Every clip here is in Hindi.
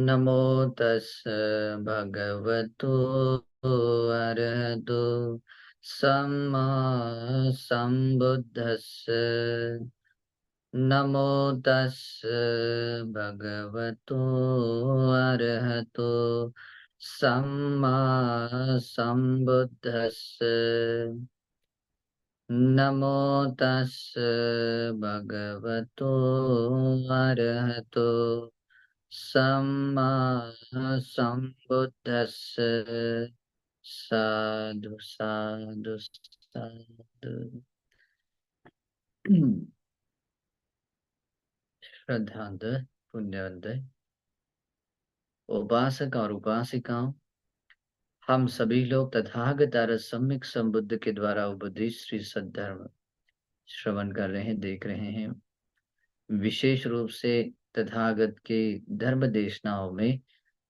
नमो तस् भगवतो अरहतो सम्मा सम्बुद्धस्स। नमो तस् भगवतो अरहतो सम्मा सम्बुद्धस्स। नमो तस् भगवतो अरहतो सम्मा सम्बुद्धस्स। साधु साधु साधु। श्रद्धांत पुण्यवंत उपासक और उपासिकाओं, हम सभी लोग तथागत सम्यक संबुद्ध के द्वारा उपदिष्ट श्री सद्धर्म श्रवण कर रहे हैं, देख रहे हैं। विशेष रूप से तथागत के धर्म देशनाओं में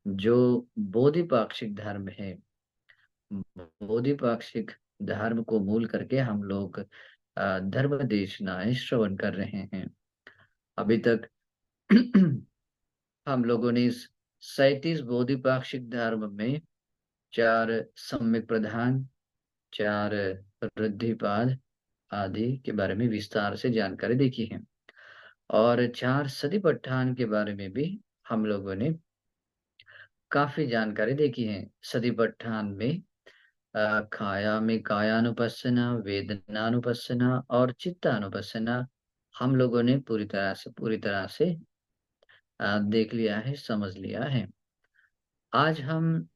जो बोधिपाक्षिक धर्म है, बोधिपाक्षिक धर्म को मूल करके हम लोग धर्म देशनाएं श्रवण कर रहे हैं। अभी तक हम लोगों ने इस 37 बोधिपाक्षिक धर्म में 4 सम्यक प्रधान, 4 वृद्धिपाद आदि के बारे में विस्तार से जानकारी देखी है, और 4 सतिपट्ठान के बारे में भी हम लोगों ने काफी जानकारी देखी है। सतिपट्ठान में काया में कायानुपස්සना, वेदनानुपස්සना और चित्तानुपස්සना हम लोगों ने पूरी तरह से देख लिया है, समझ लिया है। आज हम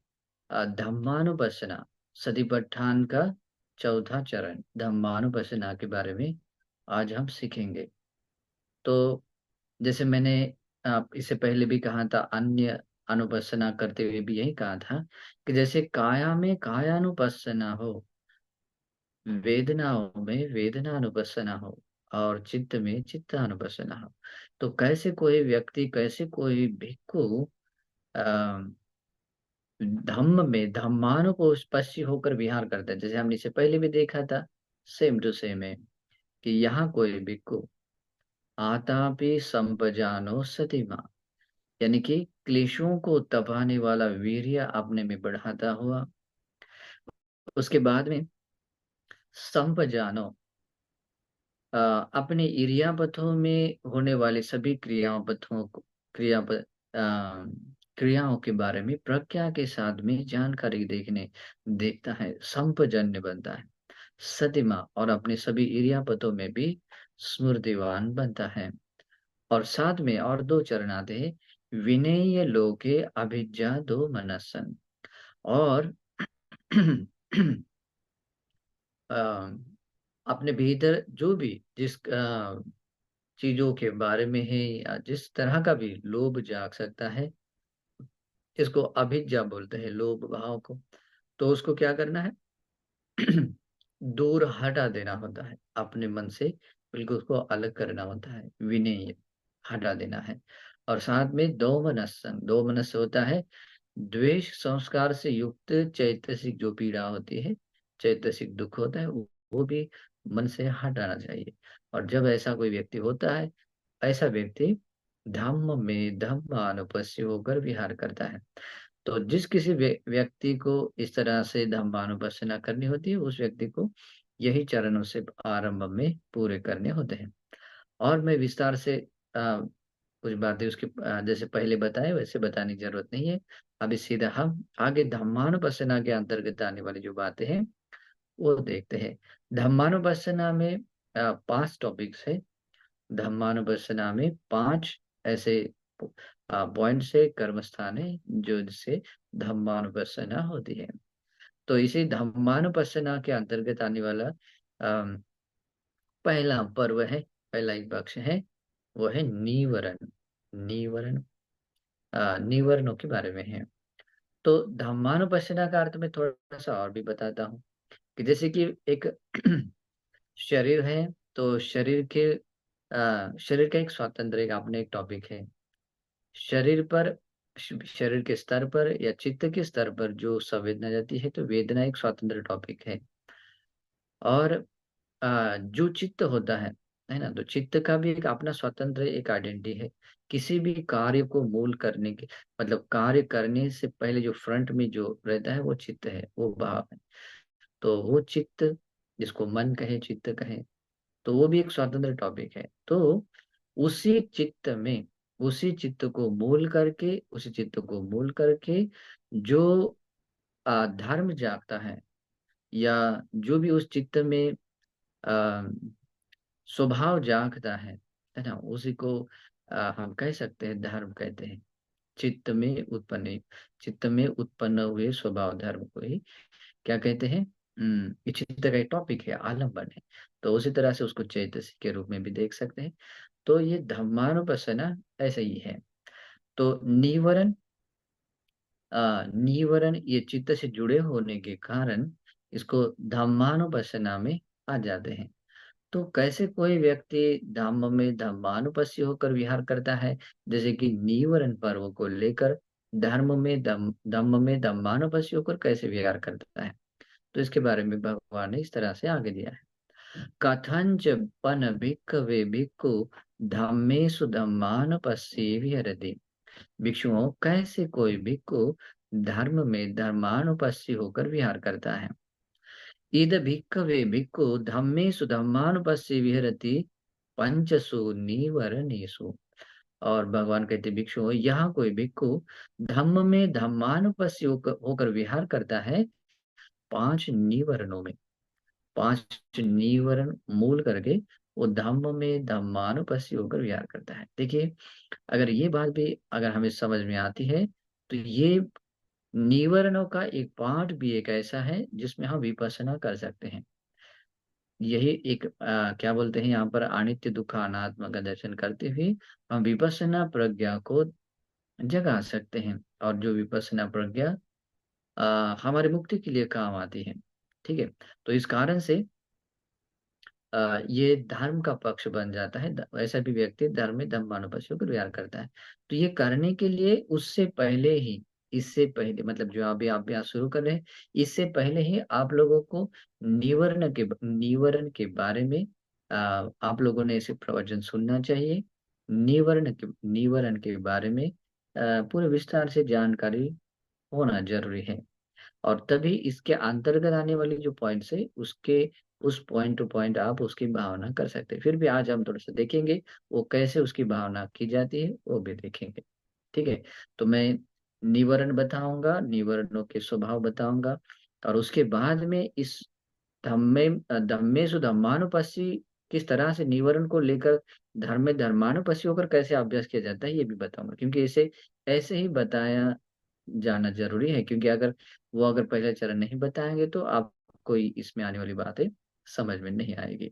धम्मानुपස්සना, सतिपट्ठान का चौथा चरण धम्मानुपස්සना के बारे में आज हम सीखेंगे। तो जैसे मैंने इससे पहले भी कहा था, अन्य अनुपස්සना करते हुए भी यही कहा था कि जैसे काया में कायानुपස්සना हो, वेदनाओं में वेदनानुपස්සना हो और चित्त में चित्तानुपස්සना हो, तो कैसे कोई व्यक्ति, कैसे कोई भिक्खु धम्म में धम्मानुपस्सी होकर विहार करता है। जैसे हमने इसे पहले भी देखा था, सेम टू सेम है कि यहाँ कोई भिक्खु आतापि संपजानो सतिमा, यानी कि क्लेशों को तपाने वाला वीर्य अपने में बढ़ाता हुआ, उसके बाद में संपजानो अपने इरियापथों में होने वाले सभी क्रियाओं के बारे में प्रज्ञा के साथ में जानकारी देखता है, संपजन्य बनता है सतिमा, और अपने सभी इरियापथों में भी स्मृतिवान बनता है। और साथ में और 2 चरण आते हैं, विनेय लोके अभिज्ञा दो मनसन, और अपने भीतर जो भी जिस चीजों के बारे में है या जिस तरह का भी लोभ जाग सकता है, इसको अभिज्ञा बोलते हैं, लोभ भाव को। तो उसको क्या करना है? दूर हटा देना होता है अपने मन से, बिल्कुल उसको अलग करना होता है, विनय हटा देना है। और साथ में दो मनस्सन, दो मनस होता है द्वेष संस्कार से युक्त चैतसिक जो पीड़ा होती है, चैतसिक दुख होता है, वो भी मन से हटाना चाहिए। और जब ऐसा कोई व्यक्ति होता है, ऐसा व्यक्ति धम्म में धम्मानुपस्य होकर विहार करता है। तो जिस किसी व्यक्ति को इस तरह से धम्मानुपස්සना करनी होती है, उस व्यक्ति को यही चरणों से आरंभ में पूरे करने होते हैं। और मैं विस्तार से कुछ बातें उसके जैसे पहले बताए वैसे बताने की जरूरत नहीं है। अभी सीधा हम आगे धम्मानुपස්සना के अंतर्गत आने वाली जो बातें हैं वो देखते हैं। धम्मानुपස්සना में 5 टॉपिक्स है। धम्मानुपස්සना में 5 ऐसे पॉइंट से कर्म स्थान है जो जिससे धम्मानुपස්සना होती है। तो इसी धम्मानुपස්සना के अंतर्गत आने वाला पहला पर्व है, पहला एक पक्ष है, वो है नीवरण। नीवरण निवर्णों के बारे में है। तो धम्मानुपස්සना का अर्थ मैं थोड़ा सा और भी बताता हूँ कि जैसे कि एक शरीर है, तो शरीर का एक स्वतंत्र एक अपने एक टॉपिक है। शरीर पर, शरीर के स्तर पर या चित्त के स्तर पर जो संवेदना जाती है, तो वेदना एक स्वतंत्र टॉपिक है। और जो चित्त होता है, है ना। तो चित्त का भी एक अपना स्वतंत्र एक आइडेंटिटी है। किसी भी कार्य को मूल करने के, मतलब कार्य करने से पहले जो फ्रंट में जो रहता है वो चित्त है, वो भाव है। तो वो चित्त, जिसको मन कहे, चित्त कहे, तो वो भी एक स्वतंत्र टॉपिक है। तो उसी चित्त में, उसी चित्त को मूल करके, उसी चित्त को मूल करके जो धर्म जागता है, या जो भी उस चित्त में आ, स्वभाव जागता है ना, उसी को हम कह सकते हैं धर्म कहते हैं। चित्त में उत्पन्न, चित्त में उत्पन्न हुए स्वभाव धर्म को ही क्या कहते हैं? ये चित्त का एक टॉपिक है, आलम्बन है। तो उसी तरह से उसको चैतसिक के रूप में भी देख सकते हैं। तो ये धम्मानुपස්සना ऐसा ही है। तो निवरण, निवरण ये चित्त से जुड़े होने के कारण इसको धम्मानुपස්සना में आ जाते हैं। तो कैसे कोई व्यक्ति धम्म में धम्मानुपस्सी होकर विहार करता है, जैसे कि नीवरण पर्व को लेकर धर्म में धम्म में धम्मानुपस्सी होकर कैसे विहार करता है, तो इसके बारे में भगवान ने इस तरह से आगे दिया है। कथंच पन भिक्खवे भिक्खु धम्मेषु धम्मानुपस्सी विहरति। भिक्षुओं, कैसे कोई भिक्खु धर्म में धर्मानुपस्सी होकर विहार करता है। इद भिक्खवे भिक्खु धम्मेषु धम्मानुपस्सी विहरति पंचसु निवरणेषु। और भगवान कहते भिक्षु, यहाँ कोई भिक्षु धम्म में धम्मानुपस्सी होकर विहार करता है पांच निवरणों में। पांच निवरण मूल करके वो धम्म में धम्मानुपस्सी होकर विहार करता है। देखिए, अगर ये बात भी अगर हमें समझ में आती है, तो ये निवरणों का एक पार्ट भी एक ऐसा है जिसमें हम विपස්සना कर सकते हैं। यही एक क्या बोलते हैं यहाँ पर, अनित्य दुख अनात्मा का दर्शन करते हुए हम विपස්සना प्रज्ञा को जगा सकते हैं। और जो विपස්සना प्रज्ञा हमारी मुक्ति के लिए काम आती है। ठीक है। तो इस कारण से ये धर्म का पक्ष बन जाता है। ऐसा भी व्यक्ति धर्म में धम्मानुपस्सी को विहार करता है। तो ये करने के लिए उससे पहले ही, इससे पहले मतलब जो अभी आप यहाँ शुरू कर रहे हैं, इससे पहले ही आप लोगों को निवरण के बारे में आप लोगों ने इसे प्रवचन सुनना चाहिए। निवरण के बारे में पूरे विस्तार से जानकारी होना जरूरी है। और तभी इसके अंतर्गत आने वाली जो पॉइंट्स है, उसके उस पॉइंट टू पॉइंट आप उसकी भावना कर सकते हैं। फिर भी आज हम थोड़ा सा देखेंगे वो कैसे उसकी भावना की जाती है, वो भी देखेंगे। ठीक है। तो मैं निवरण बताऊंगा, निवरणों के स्वभाव बताऊंगा, और उसके बाद में इस धम्मे धम्मेषु धम्मानुपस्सी किस तरह से निवरण को लेकर धर्म में धर्मानुपस्सी होकर कैसे अभ्यास किया जाता है, ये भी बताऊंगा। क्योंकि इसे ऐसे ही बताया जाना जरूरी है, क्योंकि अगर पहला चरण नहीं बताएंगे तो आपको इसमें आने वाली बातें समझ में नहीं आएगी।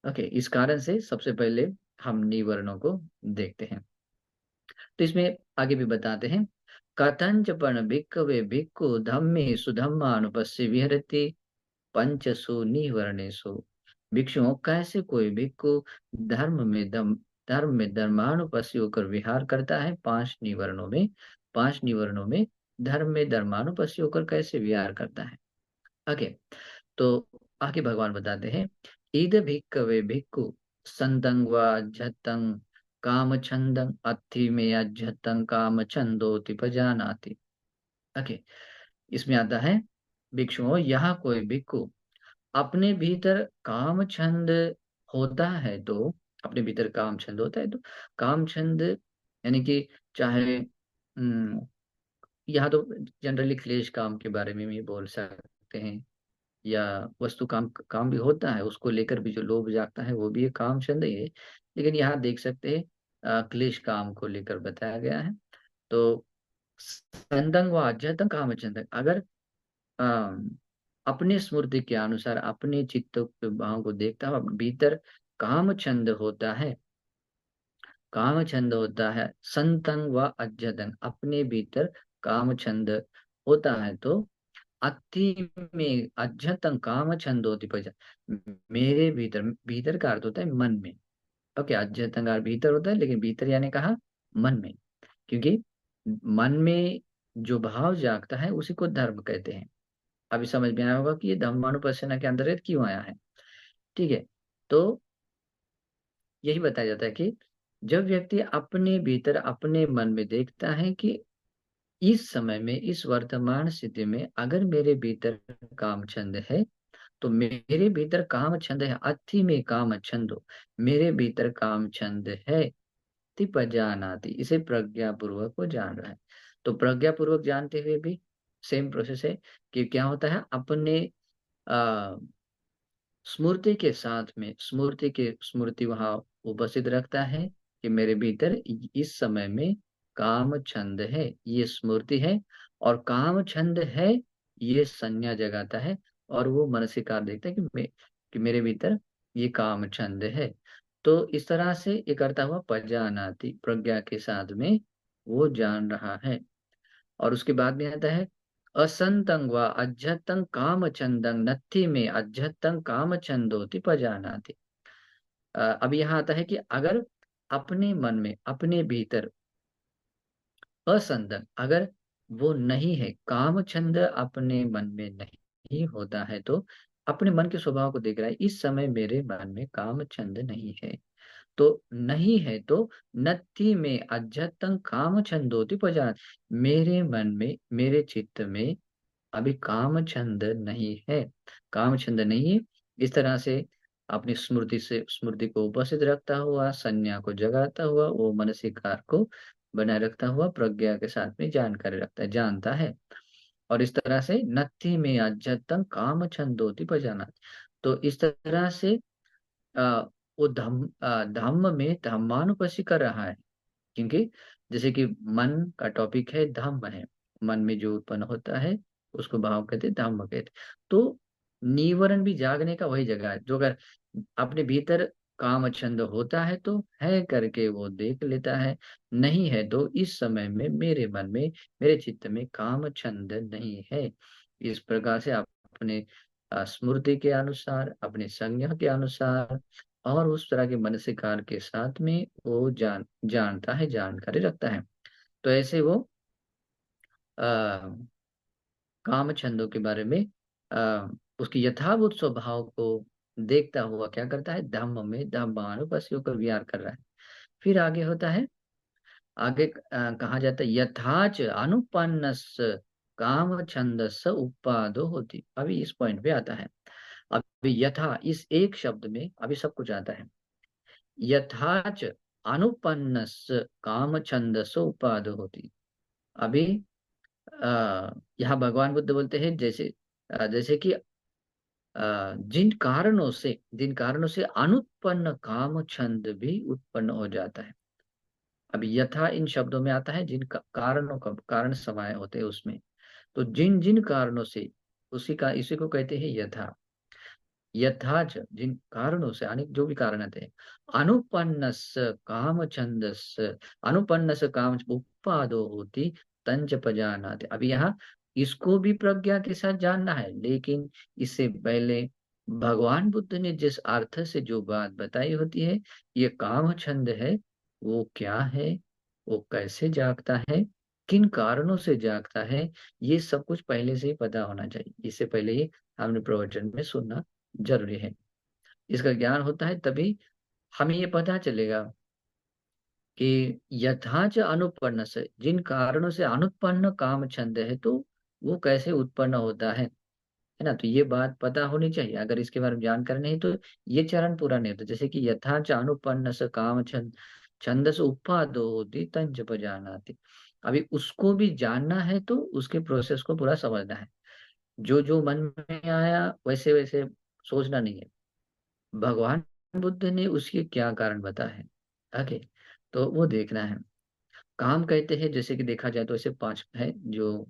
ओके, इस कारण से सबसे पहले हम निवर्णों को देखते हैं। तो इसमें आगे भी बताते हैं, कथंच पण भिक्खवे भिक्खु धम्मे सुधम्मानुपस्सी विहरति पंचसु निवर्णेषु। भिक्षुओं, कैसे कोई भिक्षु धर्म में धर्मानुपस्सी होकर विहार करता है पांच निवर्णों में। पांच निवर्णों में धर्म में धर्मानुपस्सी होकर कैसे विहार करता है। ओके। तो आगे भगवान बताते हैं, इद भिक्खवे भिक्खु संतं वा झतं काम छंदं अत्थि में अझतं काम छंदोति पजानाति। ओके। इसमें आता है, भिक्षुओं, यहाँ कोई भिक्षु अपने भीतर काम छंद होता है तो, अपने भीतर काम छंद होता है तो, काम छंद यानी कि चाहे यहाँ तो जनरली क्लेश काम के बारे में भी बोल सकते हैं, या वस्तु काम काम भी होता है, उसको लेकर भी जो लोभ जागता है वो भी एक काम छंद ही है। लेकिन यहाँ देख सकते हैं क्लेश काम को लेकर बताया गया है। तो संदंग व अध्यतंग काम छंद, अगर अम, अपने स्मृति के अनुसार अपने चित्त के भाव को देखता हुआ भीतर काम छंद होता है, काम छंद होता है, संतंग व अध्यतन, अपने भीतर काम छंद होता है तो अति में अध्यतन काम छंद होती पजा, मेरे भीतर, भीतर का अर्थ होता है मन में। ओके, अध्यतन का अर्थ भीतर होता है, लेकिन भीतर यानी कहा मन में, क्योंकि मन में जो भाव जागता है उसी को धर्म कहते हैं। अभी समझ में आया होगा कि ये धम्मानुपස්සना के अंतर्गत क्यों आया है। ठीक है। तो यही बताया जाता है कि जब व्यक्ति अपने भीतर, अपने मन में देखता है कि इस समय में, इस वर्तमान स्थिति में अगर मेरे भीतर काम छंद है, तो मेरे भीतर काम छंद है, अथि में काम छंदो, मेरे भीतर काम छंद है, तिपजानाति, इसे प्रज्ञा पूर्वक वो जान रहा है। तो प्रज्ञा पूर्वक जानते हुए भी सेम प्रोसेस है कि क्या होता है, अपने आ, स्मृति के साथ में, स्मृति वहां उपस्थित रखता है कि मेरे भीतर इस समय में काम छंद है, ये स्मृति है, और काम छंद है, ये संज्ञा जगाता है, और वो मनसिकार देखता है कि मेरे भीतर ये काम छंद है। तो इस तरह से ये करता हुआ पजानाति, प्रज्ञा के साथ में वो जान रहा है। और उसके बाद में आता है असंतं व अज्झतं कामचंदं नत्थि में अज्झतं कामचंदोति पजानाति। अब यहाँ आता है कि अगर अपने मन में, अपने भीतर असंदन, अगर वो नहीं है, काम छंद अपने मन में नहीं होता है, तो अपने मन के स्वभाव को देख रहा है, इस समय मेरे मन में काम छंद नहीं है। तो नहीं है तो नत्थि में अज्झतं काम छंदोति पजान, मेरे मन में, मेरे चित्त में अभी काम छंद नहीं है, काम छंद नहीं है। इस तरह से अपनी स्मृति को उपस्थित रखता हुआ, संज्ञा को जगाता हुआ, वो मनसिकार को बनाए रखता हुआ प्रज्ञा के साथ में जानकारी रखता है, जानता है। और इस तरह से नत्थि में अज्जतम काम छंदोति पजाना। तो इस तरह से आ, वो धम्म में धम्मानुपस्सी कर रहा है। क्योंकि जैसे कि मन का टॉपिक है, धम्म है, मन में जो उत्पन्न होता है उसको भाव कहते हैं, धम्म कहते हैं। तो निवरण भी जागने का वही जगह है, जो अगर अपने भीतर काम छंद होता है तो है करके वो देख लेता है, नहीं है तो इस समय में मेरे मन में, मेरे चित्त में काम छंद नहीं है। इस प्रकार से आप अपने स्मृति के अनुसार, अपने संज्ञा के अनुसार, और उस तरह के मानसिकार के साथ में वो जानता है, जानकारी रखता है। तो ऐसे वो आ, काम छंदों के बारे में आ, उसकी यथाभूत स्वभाव को देखता हुआ क्या करता है, धम्म में धम्मानुपस्सी होकर विहार कर रहा है। फिर आगे होता है, आगे कहा जाता है यथाच अनुपन्नस काम छंदस उपादो होती। अभी इस पॉइंट पे आता है। अभी यथा, इस एक शब्द में अभी सब कुछ आता है। यथाच अनुपन्नस काम छंदस उपादो होती। अभी यहाँ भगवान बुद्ध बोलते हैं, जैसे कि जिन कारणों से अनुत्पन्न काम छंद भी उत्पन्न हो जाता है। अब यथा इन शब्दों में आता है जिन कारणों का कारण समाये होते हैं उसमें। तो जिन जिन कारणों से, इसी को कहते हैं यथा। यथाच, जिन कारणों से, अनेक जो भी कारण थे, अनुपन्नस काम छंदस, अनुपन्नस काम उपादो होती तंच पजानाति। अभी यहाँ इसको भी प्रज्ञा के साथ जानना है, लेकिन इससे पहले भगवान बुद्ध ने जिस अर्थ से जो बात बताई होती है, ये काम छंद है, वो क्या है, वो कैसे जागता है, किन कारणों से जागता है, ये सब कुछ पहले से ही पता होना चाहिए। इससे पहले ही हमने प्रवचन में सुनना जरूरी है। इसका ज्ञान होता है तभी हमें ये पता चलेगा कि यथाच अनुपन्न से, जिन कारणों से अनुत्पन्न काम छंद है, तो वो कैसे उत्पन्न होता है ना। तो ये बात पता होनी चाहिए। अगर इसके बारे में जानकारी नहीं तो ये चरण पूरा नहीं होता। जैसे कि यथाच अनुपन्न से काम छंद छंदस उपादो होती तंच पजानाति। अभी उसको भी जानना है तो उसके प्रोसेस को पूरा समझना है। जो जो मन में आया वैसे वैसे सोचना नहीं है। भगवान बुद्ध ने उसके क्या कारण बताए हैं, ओके, तो वो देखना है। काम कहते हैं, जैसे कि देखा जाए तो ऐसे पांच है, जो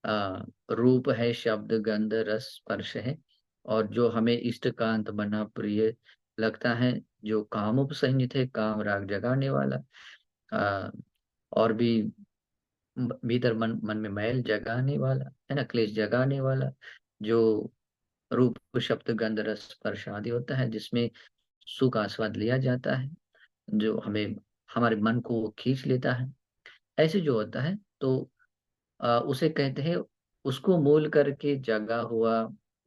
आ, रूप है, शब्द, गंध, रस, स्पर्श है। और जो हमें इष्टकांत बना प्रिय लगता है, जो कामोपसंहित है, काम राग जगाने वाला, आ, और भी भीतर मन में मैल जगाने वाला है ना, क्लेश जगाने वाला, जो रूप, शब्द, गंध, रस, स्पर्श आदि होता है, जिसमें सुख आस्वाद लिया जाता है, जो हमें, हमारे मन को वो खींच लेता है, ऐसे जो होता है, तो उसे कहते हैं, उसको मूल करके जगा हुआ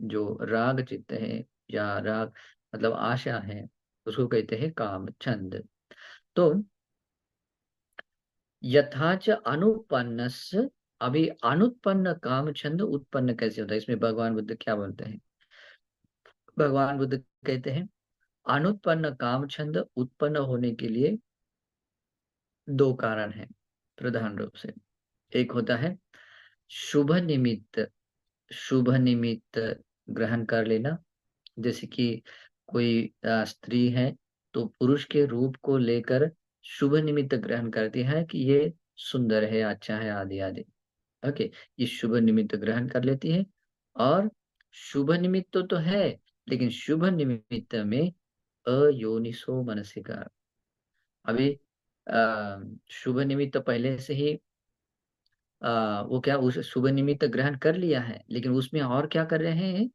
जो राग चित्त है, या राग मतलब आशा है, उसको कहते हैं काम छंद। तो यथाच अनुपन्नस्य, अभी अनुत्पन्न काम छंद उत्पन्न कैसे होता है, इसमें भगवान बुद्ध क्या बोलते हैं? भगवान बुद्ध कहते हैं अनुत्पन्न काम छंद उत्पन्न होने के लिए दो कारण हैं प्रधान रूप से। एक होता है शुभ निमित्त, शुभ निमित्त ग्रहण कर लेना। जैसे कि कोई स्त्री है तो पुरुष के रूप को लेकर शुभ निमित्त ग्रहण करती है कि ये सुंदर है, अच्छा है, आदि आदि। ओके, ये शुभ निमित्त ग्रहण कर लेती है। और शुभ निमित्त तो है, लेकिन शुभ निमित्त में अयोनिसो मनसिकार। अभी शुभ निमित्त पहले से ही वो क्या उस शुभ निमित्त ग्रहण कर लिया है, लेकिन उसमें और क्या कर रहे हैं?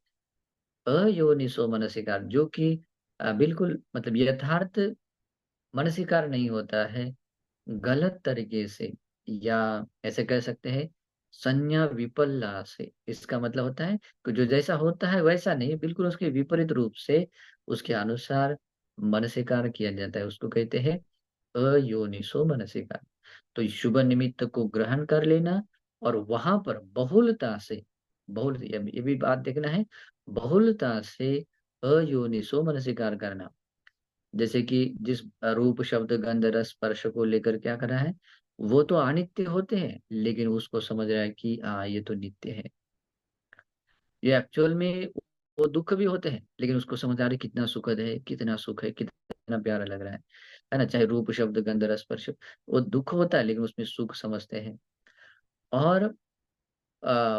अयोनिसो मनसिकार, जो कि बिल्कुल मतलब यथार्थ मनसिकार नहीं होता है, गलत तरीके से, या ऐसे कह सकते हैं संज्ञा विपल्ला से। इसका मतलब होता है कि जो जैसा होता है वैसा नहीं, बिल्कुल उसके विपरीत रूप से उसके अनुसार मनसिकार किया जाता है, उसको कहते हैं अयोनिसो मनसिकार। तो इस शुभ निमित्त को ग्रहण कर लेना और वहां पर बहुलता से, बहुल ये भी बात देखना है, बहुलता से अयोनिसो मनसिकार करना। जैसे कि जिस रूप शब्द गंध रस स्पर्श को लेकर क्या करा है, वो तो अनित्य होते हैं, लेकिन उसको समझ रहा है कि ये तो नित्य है। ये एक्चुअल में वो दुख भी होते हैं, लेकिन उसको समझ आ रही कितना सुखद है, कितना सुख है, कितना प्यारा लग रहा है ना। चाहे रूप शब्द गंध रस स्पर्श, वो दुख होता है लेकिन उसमें सुख समझते हैं। और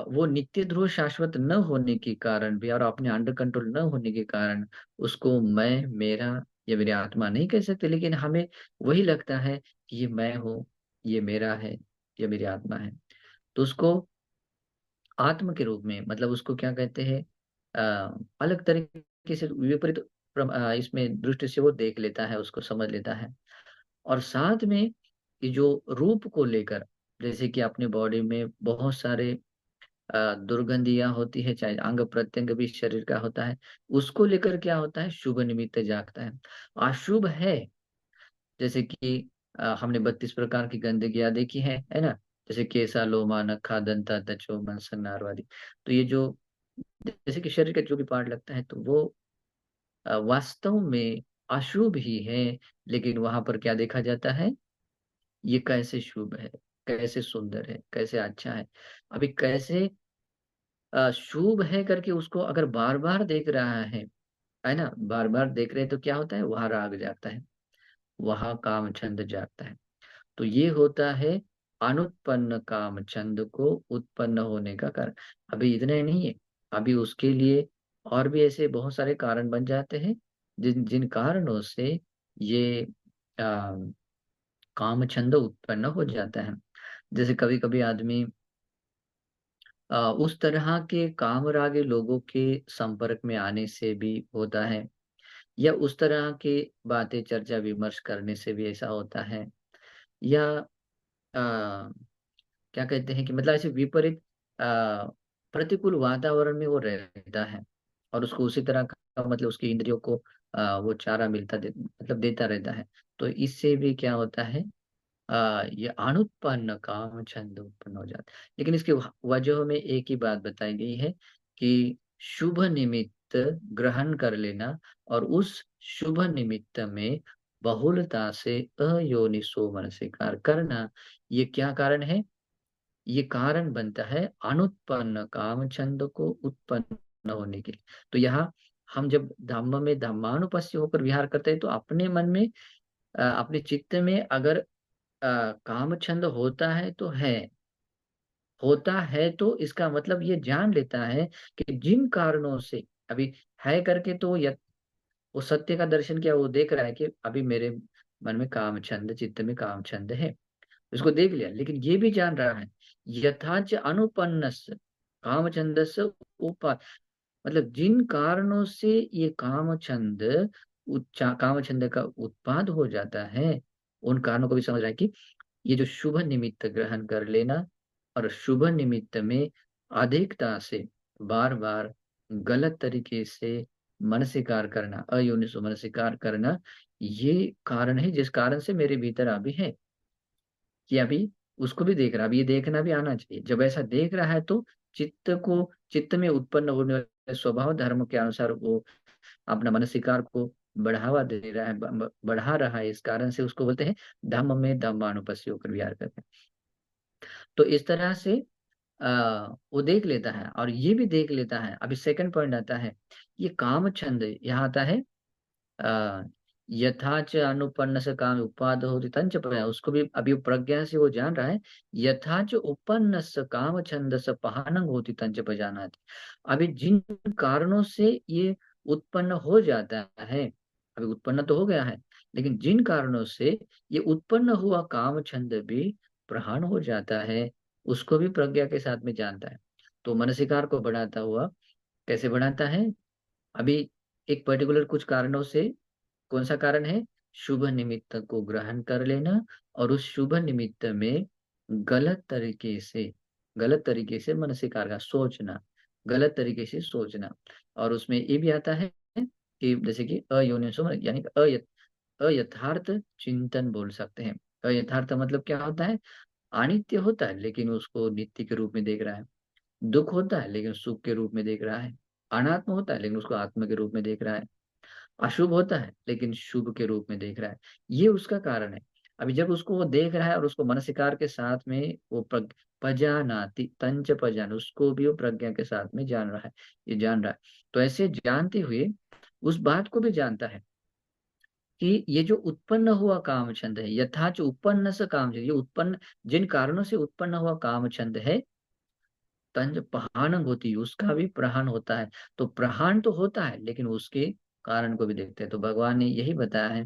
वो नित्य ध्रुव शाश्वत न होने के कारण भी, और अपने अंडर कंट्रोल न होने के कारण उसको मैं, मेरा या मेरी आत्मा नहीं कह सकते, लेकिन हमें वही लगता है कि ये मैं हूँ, ये मेरा है, ये मेरी आत्मा है। तो उसको आत्म के रूप में, मतलब उसको क्या कहते हैं, अलग तरीके से विपरीत इसमें दृष्टि से वो देख लेता है, उसको समझ लेता है। और साथ में ये जो रूप को लेकर, जैसे कि अपने बॉडी में बहुत सारे दुर्गंधियां होती है, चाहे अंग प्रत्यंग भी शरीर का होता है, उसको लेकर क्या होता है, शुभ निमित्त जागता है। अशुभ है, जैसे कि हमने 32 प्रकार की गंदगियां देखी है ना। जैसे केसा, लोमा, नखा, दंता, त्वचा, मंसन, नार आदि। तो ये जो जैसे कि शरीर का जो भी पार्ट लगता है, तो वो वास्तव में अशुभ ही है, लेकिन वहां पर क्या देखा जाता है, ये कैसे शुभ है, कैसे सुंदर है, कैसे अच्छा है। अभी कैसे शुभ है करके उसको अगर बार बार देख रहा है ना, बार बार देख रहे हैं, तो क्या होता है, वहां राग जागता है, वहां काम छंद जागता है। तो ये होता है अनुत्पन्न काम छंद को उत्पन्न होने का कारण। अभी इतना ही नहीं है, अभी उसके लिए और भी ऐसे बहुत सारे कारण बन जाते हैं, जिन जिन कारणों से ये आ, काम छंद उत्पन्न हो जाता है। जैसे कभी कभी आदमी उस तरह के कामरागी लोगों के संपर्क में आने से भी होता है, या उस तरह के बातें चर्चा विमर्श करने से भी ऐसा होता है, या क्या कहते हैं कि मतलब ऐसे विपरीत अ, प्रतिकूल वातावरण में वो रहता है, और उसको उसी तरह का मतलब उसकी इंद्रियों को वो चारा मतलब देता रहता है। तो इससे भी क्या होता है, ये अनुत्पन्न काम छंद उत्पन्न हो जाता है। लेकिन इसकी वजह में एक ही बात बताई गई है कि शुभ निमित्त ग्रहण कर लेना, और उस शुभ निमित्त में बहुलता से अयोनिसो मनसिकार करना, ये क्या कारण है, ये कारण बनता है अनुत्पन्न काम छंद को उत्पन्न होने के लिए। तो यहाँ हम जब धम्म में धम्मानुपस्य होकर विहार करते हैं, तो अपने मन में अपने चित्त में अगर काम छंद होता है तो इसका मतलब ये जान लेता है कि जिन कारणों से अभी है करके, तो वो सत्य का दर्शन किया, वो देख रहा है कि अभी मेरे मन में काम छंद, चित्त में काम छंद है, उसको देख लिया। लेकिन ये भी जान रहा है यथाच अनुपन्नस काम छंदस्य उपा, मतलब जिन कारणों से ये काम छंद काम छंद का उत्पाद हो जाता है, उन कारणों को भी समझ रहा है कि ये जो शुभ निमित्त ग्रहण कर लेना, और शुभ निमित्त में अधिकता से बार बार गलत तरीके से मनसिकार करना, अयोनिसो मनसिकार करना, ये कारण है जिस कारण से मेरे भीतर अभी है कि अभी उसको भी देख रहा है। अब ये देखना भी आना चाहिए। जब ऐसा देख रहा है तो चित्त में उत्पन्न होने वाले स्वभाव धर्म के अनुसार वो अपना मनसिकार को बढ़ावा दे रहा है, बढ़ा रहा है। इस कारण से उसको बोलते हैं धम्म में धम्मानुपस्यो कर विहार करते हैं। तो इस तरह से वो देख लेता है और ये भी देख लेता है। अभी सेकंड पॉइंट आता है, ये काम छंद यहाँ आता है अ, यथाच अनुपन्न से काम उपाद होती तंच प्रज्ञा, उसको भी अभी प्रज्ञा से वो जान रहा है। यथाच उपन्न स काम छंद स पहानंग होती तंच प्रजानाति। अभी जिन कारणों से ये उत्पन्न हो जाता है, अभी उत्पन्न तो हो गया है, लेकिन जिन कारणों से ये उत्पन्न हुआ काम छंद भी प्रहान हो जाता है, उसको भी प्रज्ञा के साथ में जानता है। तो मनसिकार को बढ़ाता हुआ कैसे बढ़ाता है? अभी एक पर्टिकुलर कुछ कारणों से, कौन सा कारण है? शुभ निमित्त को ग्रहण कर लेना और उस शुभ निमित्त में गलत तरीके से गलत तरीके से मनसिकार का सोचना, गलत तरीके से सोचना। और उसमें ये भी आता है कि जैसे कि अयोनिसो यानी कि अयथार्थ चिंतन बोल सकते हैं। अयथार्थ मतलब क्या होता है? अनित्य होता है लेकिन उसको नित्य के रूप में देख रहा है। दुख होता है लेकिन सुख के रूप में देख रहा है। अनात्म होता है लेकिन उसको आत्मा के रूप में देख रहा है। अशुभ होता है लेकिन शुभ के रूप में देख रहा है। ये उसका कारण है। अभी जब उसको वो देख रहा है और उसको मनसिकार के साथ में वो पजानाति तंच पजान, उसको भी वो प्रज्ञा के साथ में जान रहा है, ये जान रहा है। तो ऐसे जानते हुए उस बात को भी जानता है कि ये जो उत्पन्न हुआ काम छंद है, यथाच उत्पन्न से काम छंद, ये उत्पन्न जिन कारणों से उत्पन्न हुआ काम छंद है, तंज प्रहान होती है, उसका भी प्रहान होता है। तो प्रहान तो होता है लेकिन उसके कारण को भी देखते हैं। तो भगवान ने यही बताया है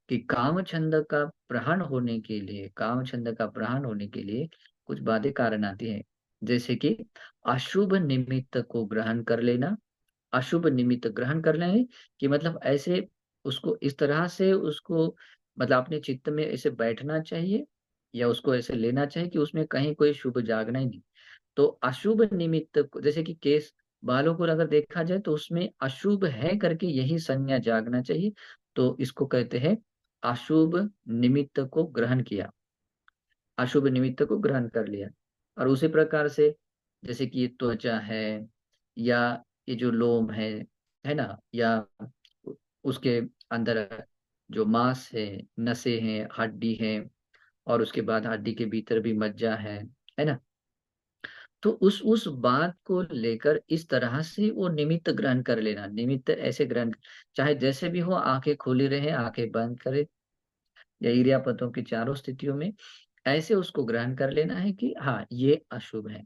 कि काम छंद का प्रहान होने के लिए, काम छंद का प्रहान होने के लिए कुछ बातें कारण आती है। जैसे कि अशुभ निमित्त को ग्रहण कर लेना। अशुभ निमित्त ग्रहण कर लें कि मतलब ऐसे उसको इस तरह से उसको मतलब अपने चित्त में ऐसे बैठना चाहिए या उसको ऐसे लेना चाहिए कि उसमें कहीं कोई शुभ जागना ही नहीं। तो अशुभ निमित्त जैसे कि केस बालों को अगर देखा जाए तो उसमें अशुभ है करके यही संज्ञा जागना चाहिए। तो इसको कहते हैं अशुभ निमित्त को ग्रहण किया, अशुभ निमित्त को ग्रहण कर लिया। और उसी प्रकार से जैसे कि ये त्वचा है या ये जो लोम है ना, या उसके अंदर जो मांस है, नसें हैं, हड्डी है, और उसके बाद हड्डी के भीतर भी मज्जा है ना। तो उस बात को लेकर इस तरह से वो निमित्त ग्रहण कर लेना, निमित्त ऐसे ग्रहण, चाहे जैसे भी हो, आंखें खुली रहे, आंखें बंद करे या इरियापतों की चारों स्थितियों में ऐसे उसको ग्रहण कर लेना है कि हाँ ये अशुभ है।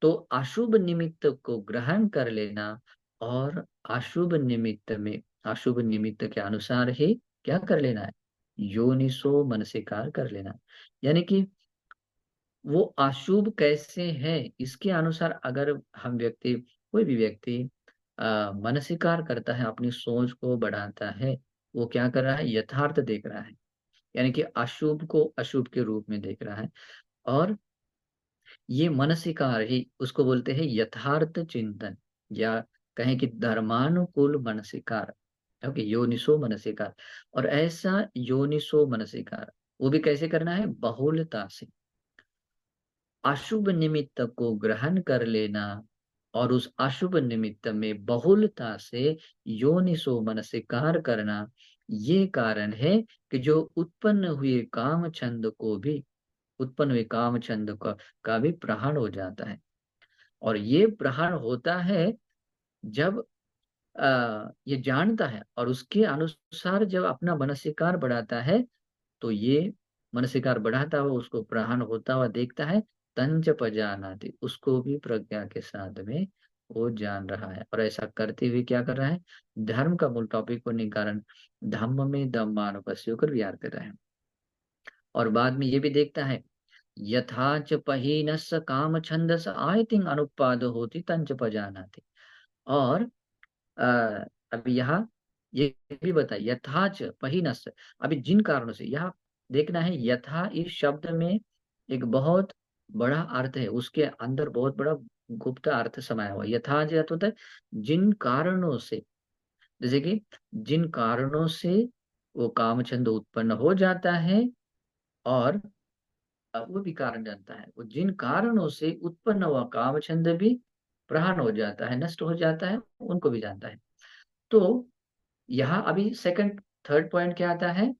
तो अशुभ निमित्त को ग्रहण कर लेना और अशुभ निमित्त में, अशुभ निमित्त के अनुसार ही क्या कर लेना है? योनिसो मनसिकार कर लेना। यानी कि वो अशुभ कैसे है इसके अनुसार अगर हम व्यक्ति, कोई भी व्यक्ति मनसिकार करता है, अपनी सोच को बढ़ाता है, वो क्या कर रहा है? यथार्थ देख रहा है। यानी कि अशुभ को अशुभ के रूप में देख रहा है। और ये मनसिकार ही उसको बोलते हैं यथार्थ चिंतन, या कहें कि धर्मानुकूल मनसिकार। ओके, योनिसो मनसिकार। और ऐसा योनिसो मनसिकार वो भी कैसे करना है? बहुलता से अशुभ निमित्त को ग्रहण कर लेना और उस अशुभ निमित्त में बहुलता से योनिसो मनसिकार करना, ये कारण है कि जो उत्पन्न हुए काम छंद को भी, उत्पन्न हुए काम छंद का भी प्रहरण हो जाता है। और ये प्रहरण होता है जब ये जानता है और उसके अनुसार जब अपना मनसिकार बढ़ाता है, तो ये मनसिकार बढ़ाता हुआ उसको प्रहरण होता हुआ देखता है। तंच पजानाति, उसको भी प्रज्ञा के साथ में वो जान रहा है। और ऐसा करते हुए क्या कर रहा है? धर्म का मूल टॉपिक होने के कारण धम्म में धम्मानुपस्यो कर विहार कर रहा है। और बाद में ये भी देखता है यथाच पहीनस काम छंदस आयतिंग अनुपाद होती तंच पजानाति। और अ, अभी यहाँ ये भी बताइए यथाच पहिनस, अभी जिन कारणों से यहाँ देखना है, यथा इस शब्द में एक बहुत बड़ा अर्थ है, उसके अंदर बहुत बड़ा गुप्त अर्थ समाया हुआ है। यथा अर्थ होता है जिन कारणों से, जैसे कि जिन कारणों से वो कामछंद उत्पन्न हो जाता है, और वो भी कारण जानता है। वो जिन कारणों से उत्पन्न हुआ कामछंद भी प्रहण हो जाता है, नष्ट हो जाता है, उनको भी जानता है। तो यहाँ अभी सेकंड थर्ड पॉइंट क्या आता है?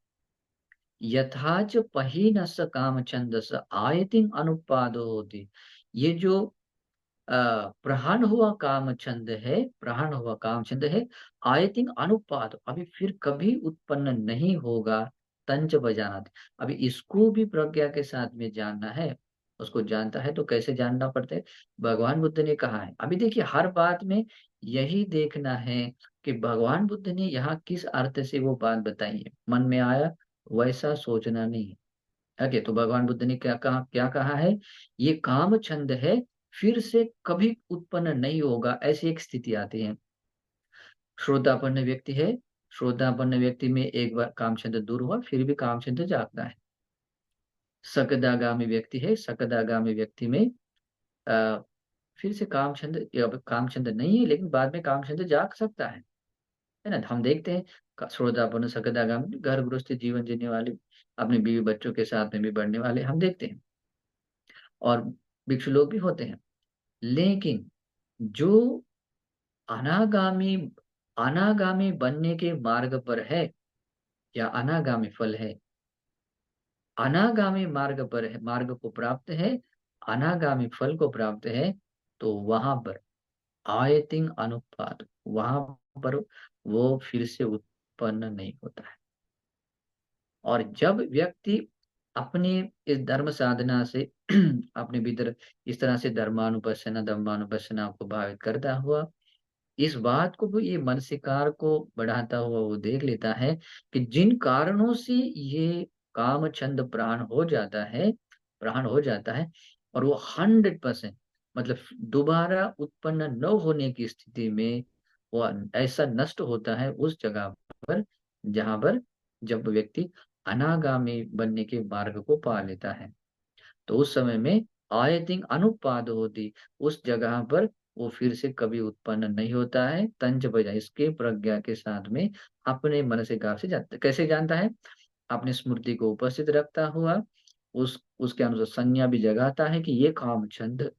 यथाच पहिनस कामछंदस आयतिन अनुपादो होती। ये जो प्रहण हुआ कामछंद है, प्रहण हुआ कामछंद है, आयतिन अनुपात अभी फिर कभी उत्पन्न नहीं होगा, तंच बजाना। अभी इसको भी प्रज्ञा के साथ में जानना है। उसको जानता है तो कैसे जानना पड़ता है? भगवान बुद्ध ने कहा है। अभी देखिए, हर बात में यही देखना है कि भगवान बुद्ध ने यहाँ किस अर्थ से वो बात बताई है। मन में आया वैसा सोचना नहीं है। ओके, तो भगवान बुद्ध ने क्या कहा है? ये काम छंद है, फिर से कभी उत्पन्न नहीं होगा, ऐसी एक स्थिति आती है। श्रद्धापन्न व्यक्ति है, श्रद्धापन्न व्यक्ति में एक बार काम छंद दूर हुआ, फिर भी काम छंद जागता है। सकदागामी व्यक्ति है, सकदागामी व्यक्ति में आ, फिर से काम छंद, अब काम छंद नहीं है, लेकिन बाद में काम छंद जाग सकता है ना? हम देखते हैं श्रद्धापन्न सकदागामी घर गृहस्थी जीवन जीने वाले, अपने बीवी बच्चों के साथ में भी बढ़ने वाले हम देखते हैं, और भिक्षु लोग भी होते हैं। लेकिन जो अनागामी अनागामी बनने के मार्ग पर है, या अनागामी फल है, अनागामी मार्ग पर है, मार्ग को प्राप्त है, अनागामी फल को प्राप्त है, तो वहां पर आयतिंग अनुपात, वहां पर वो फिर से उत्पन्न नहीं होता है। और जब व्यक्ति अपने इस धर्म साधना से अपने भीतर इस तरह से धर्मानुपස්සना धम्मानुपස්සना को भावित करता हुआ, इस बात को भी, ये मानसिकार को बढ़ाता हुआ वो देख लेता है कि जिन कारणों से ये काम छंद प्राण हो जाता है, और वो 100% मतलब दोबारा उत्पन्न न होने की स्थिति में वो ऐसा नष्ट होता है उस जगह पर, जहां पर जब व्यक्ति अनागामी बनने के मार्ग को पा लेता है, तो उस समय में आयतिंग अनुपाद होती, उस जगह पर वो फिर से कभी उत्पन्न नहीं होता है, तंच बजा इसके प्रज्ञा के साथ में अपने मन से गाव से जानता। कैसे जानता है? अपनी स्मृति को उपस्थित रखता हुआ, उस उसके अनुसार संज्ञा भी जगाता है कि ये काम छंद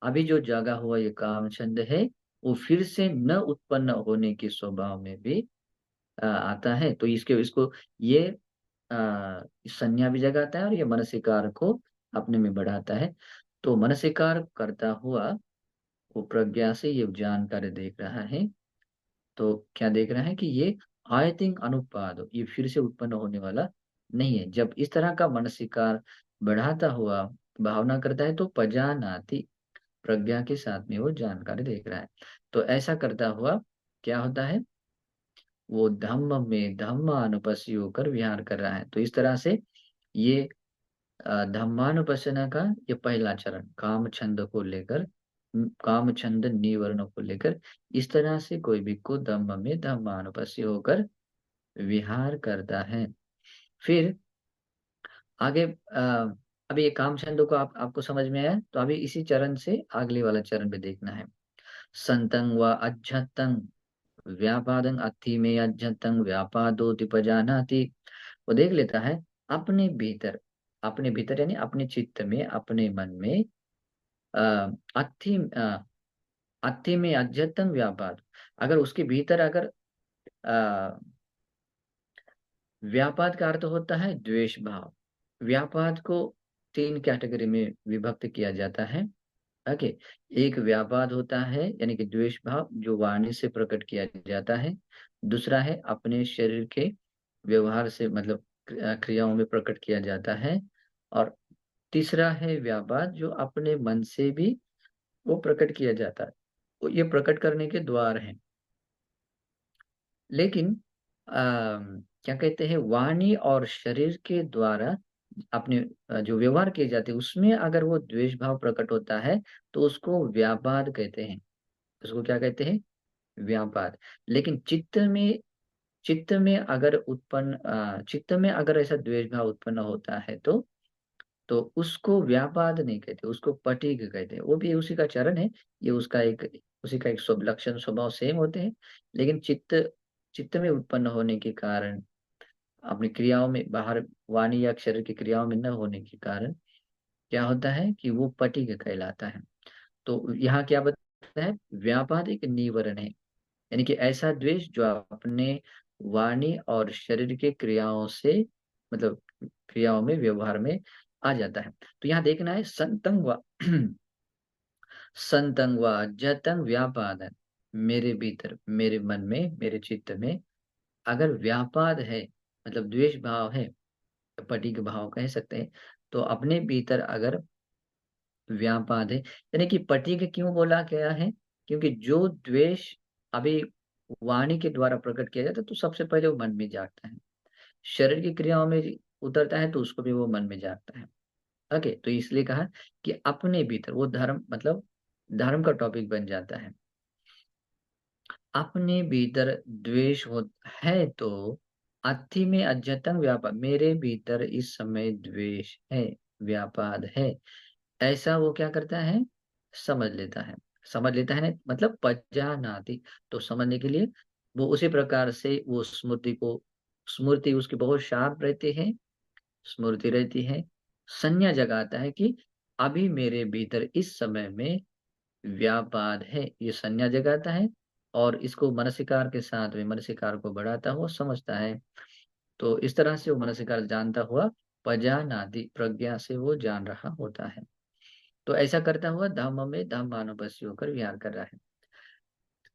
अभी जो जागा हुआ ये काम छंद है, वो फिर से न उत्पन्न होने के स्वभाव में भी आता है। तो इसके इसको ये संज्ञा भी जगाता है, और ये मनसिकार को अपने में बढ़ाता है। तो मनसिकार करता हुआ वो प्रज्ञा से ये जानकारी देख रहा है। तो क्या देख रहा है कि ये आयतिंग अनुपाद, ये फिर से उत्पन्न होने वाला नहीं है। जब इस तरह का मनसिकार बढ़ाता हुआ भावना करता है, तो पजानाति, प्रज्ञा के साथ में वो जानकारी देख रहा है। तो ऐसा करता हुआ क्या होता है? वो धम्म में धम्मानुपस्सी होकर विहार कर रहा है। तो इस तरह से ये धम्मानुपස්සना का ये पहला चरण, काम छंद को लेकर, काम छंद निवर्ण को लेकर, इस तरह से कोई भिक्खु धम्म में धम्मानुपस्सी होकर विहार करता है। फिर आगे अभी ये काम छंद को आपको समझ में आया, तो अभी इसी चरण से अगले वाला चरण भी देखना है। संतं व अज्झतं व्यापादं अत्थि में अज्झतं व्यापादोतिपजानाति। वो देख लेता है अपने भीतर, अपने भीतर यानी अपने चित्त में, अपने मन में अ, अत्थि अत्थि में अध्यतन व्यापाद, अगर उसके भीतर अगर अ, व्यापाद का अर्थ होता है द्वेष भाव। व्यापाद को तीन कैटेगरी में विभक्त किया जाता है। ओके, एक व्यापाद होता है यानी कि द्वेष भाव जो वाणी से प्रकट किया जाता है। दूसरा है अपने शरीर के व्यवहार से, मतलब क्रियाओं में प्रकट किया जाता है। और तीसरा है व्यापाद जो अपने मन से भी वो प्रकट किया जाता है। तो ये प्रकट करने के द्वार हैं। लेकिन क्या कहते हैं, वाणी और शरीर के द्वारा अपने जो व्यवहार किए जाते हैं, उसमें अगर वो द्वेष भाव प्रकट होता है, तो उसको व्यापाद कहते हैं। उसको क्या कहते हैं? व्यापाद। लेकिन चित्त में अगर ऐसा द्वेष भाव उत्पन्न होता है, तो उसको व्यापाद नहीं कहते, उसको पटीक कहते हैं। वो भी उसी का चरण है, ये उसका एक उसी का एक लक्षण स्वभाव सेम होते हैं, लेकिन चित्त चित्त में उत्पन्न होने के कारण, अपनी क्रियाओं में बाहर वाणी या शरीर की क्रियाओं में न होने के कारण क्या होता है कि वो पटिक कहलाता है। तो यहाँ क्या बताता है, व्यापादिक निवरण है, यानी कि ऐसा द्वेष जो अपने वाणी और शरीर के क्रियाओं से, मतलब क्रियाओं में, व्यवहार में आ जाता है। तो यहाँ देखना है संतंग व संतंग व जतंग व्यापाद, मेरे भीतर, मेरे मन में, मेरे चित्त में अगर व्यापाद है, मतलब द्वेष भाव है, पटिक भाव कह सकते हैं, तो अपने भीतर अगर व्यापाद है, यानी कि पटिक क्यों बोला गया है, क्योंकि जो द्वेष अभी वाणी के द्वारा प्रकट किया जाता है तो सबसे पहले वो मन में जागता है, शरीर की क्रियाओं में उतरता है तो उसको भी वो मन में जागता है। ओके, तो इसलिए कहा कि अपने भीतर वो धर्म, मतलब धर्म का टॉपिक बन जाता है। अपने भीतर द्वेष हो है तो अति में अध्यतम व्यापार, मेरे भीतर इस समय द्वेष है, व्यापाद है, ऐसा वो क्या करता है, समझ लेता है। समझ लेता है ना, मतलब पहचानाति, तो समझने के लिए वो उसी प्रकार से वो स्मृति उसकी बहुत शार्प रहती है, स्मृति रहती है, संज्ञा जगाता है कि अभी मेरे भीतर इस समय में व्यापाद है, ये संज्ञा जगाता है, और इसको मनसिकार के साथ में मनसिकार को बढ़ाता हुआ समझता है। तो इस तरह से वो मनसिकार जानता हुआ पजानादि, प्रज्ञा से वो जान रहा होता है। तो ऐसा करता हुआ धम्म में धम्मानुपस्सी होकर विहार कर रहा है।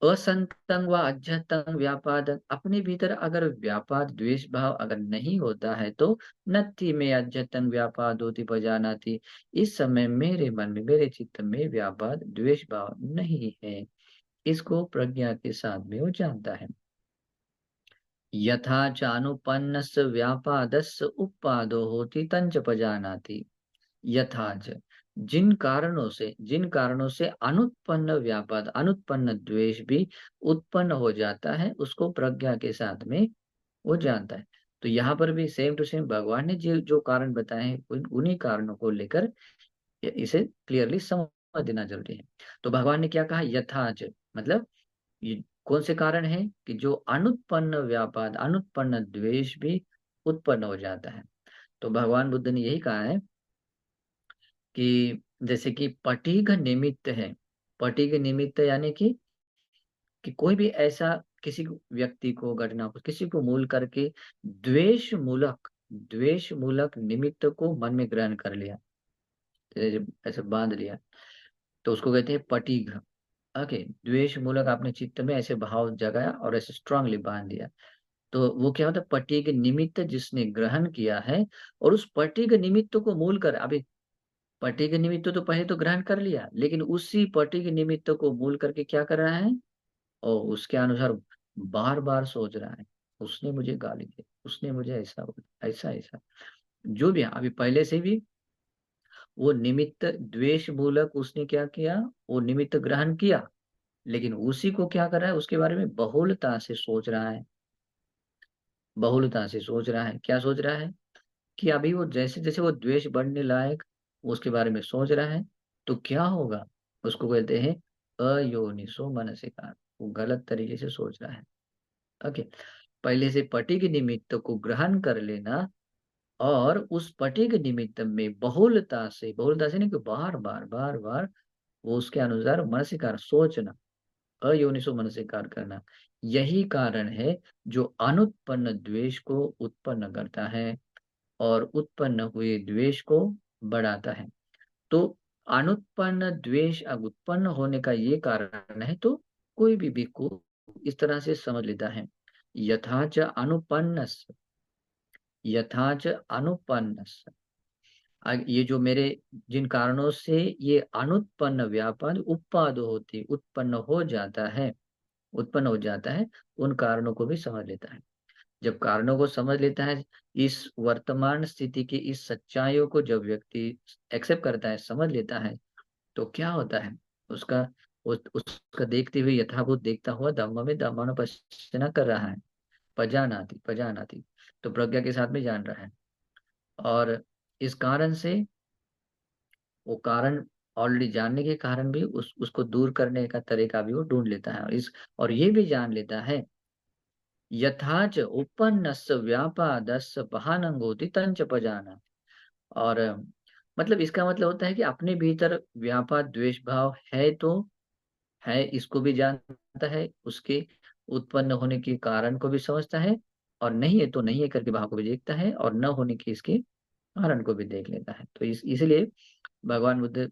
असंतंग व अज्ञतंग व्यापाद, अपने भीतर अगर व्यापाद द्वेष भाव अगर नहीं होता है तो नत्थि में अज्ञतंग व्यापाद होती पजानाति, इस समय मेरे मन में, मेरे चित्त में व्यापाद द्वेष भाव नहीं है, इसको प्रज्ञा के साथ में वो जानता है। यथा चानुपन्नस्य व्यापादस्य उपादो होती तंच पजानाति, यथाच, जिन कारणों से अनुत्पन्न व्यापाद, अनुत्पन्न द्वेष भी उत्पन्न हो जाता है, उसको प्रज्ञा के साथ में वो जानता है। तो यहाँ पर भी सेम टू सेम भगवान ने जो जो कारण बताए हैं, उन्हीं कारणों को लेकर इसे क्लियरली समझ देना जरूरी है। तो भगवान ने क्या कहा, यथाच, मतलब ये कौन से कारण है कि जो अनुत्पन्न व्यापाद, अनुत्पन्न द्वेष भी उत्पन्न हो जाता है। तो भगवान बुद्ध ने यही कहा है कि जैसे कि पटीघ निमित्त है, पटीघ निमित्त यानी कि कोई भी ऐसा किसी व्यक्ति को, घटना को, किसी को मूल करके द्वेष मूलक निमित्त को मन में ग्रहण कर लिया, ऐसे बांध लिया, तो उसको कहते हैं पटीघ। ओके, द्वेष मूलक आपने चित्त में ऐसे भाव जगाया और ऐसे स्ट्रांगली बांध दिया, तो वो क्या होता है, पटीघ निमित्त जिसने ग्रहण किया है, और उस पटीघ निमित्त को मूल कर, अभी पटीघ निमित्त तो पहले तो ग्रहण कर लिया, लेकिन उसी पटीघ निमित्त को मूल करके क्या कर रहा है, और उसके अनुसार बार बार सोच रहा है, उसने मुझे गाली दी, उसने मुझे ऐसा बोला, ऐसा ऐसा, जो भी है, अभी पहले से भी वो निमित्त द्वेष मूलक उसने क्या किया, वो निमित्त ग्रहण किया, लेकिन उसी को क्या कर रहा है, उसके बारे में बहुलता से सोच रहा है, बहुलता से सोच रहा है, क्या सोच रहा है कि अभी वो जैसे जैसे वो द्वेष बढ़ने लायक उसके बारे में सोच रहा है, तो क्या होगा, उसको कहते हैं अयोनिसो मनसिकार, वो गलत तरीके से सोच रहा है। ओके, पहले से पटिक निमित्त को ग्रहण कर लेना, और उस पटिक निमित्त में बहुलता से नहीं कि बार बार वो उसके अनुसार मनसिकार सोचना, अयोनिसो मनसिकार करना, यही कारण है जो अनुत्पन्न द्वेष को उत्पन्न करता है और उत्पन्न हुए द्वेष को बढ़ाता है। तो अनुत्पन्न द्वेष अब उत्पन्न होने का ये कारण है, तो कोई भी भिक्खु इस तरह से समझ लेता है, यथाच अनुपन्नस, यथाच अनुपन्नस, ये जो मेरे, जिन कारणों से ये अनुत्पन्न व्यापार उत्पाद होती उत्पन्न हो जाता है, उत्पन्न हो जाता है, उन कारणों को भी समझ लेता है। जब कारणों को समझ लेता है, इस वर्तमान स्थिति की इस सच्चाइयों को जब व्यक्ति एक्सेप्ट करता है, समझ लेता है, तो क्या होता है, उसका उसका देखते हुए, यथाभूत देखता हुआ धम्म में धम्मानुपश्यना कर रहा है, पजानाति पजानाति, तो प्रज्ञा के साथ में जान रहा है। और इस कारण से वो कारण ऑलरेडी जानने के कारण भी उसको दूर करने का तरीका भी वो ढूंढ लेता है, और ये भी जान लेता है, यथाच उपन्नस्य व्यापादस्य बहानंगोति तंच पजाना। और मतलब इसका मतलब होता है कि अपने भीतर व्यापाद द्वेष भाव है तो है, इसको भी जानता है, उसके उत्पन्न होने के कारण को भी समझता है, और नहीं है तो नहीं है करके भाव को भी देखता है, और न होने के इसके कारण को भी देख लेता है। तो इसलिए भगवान बुद्ध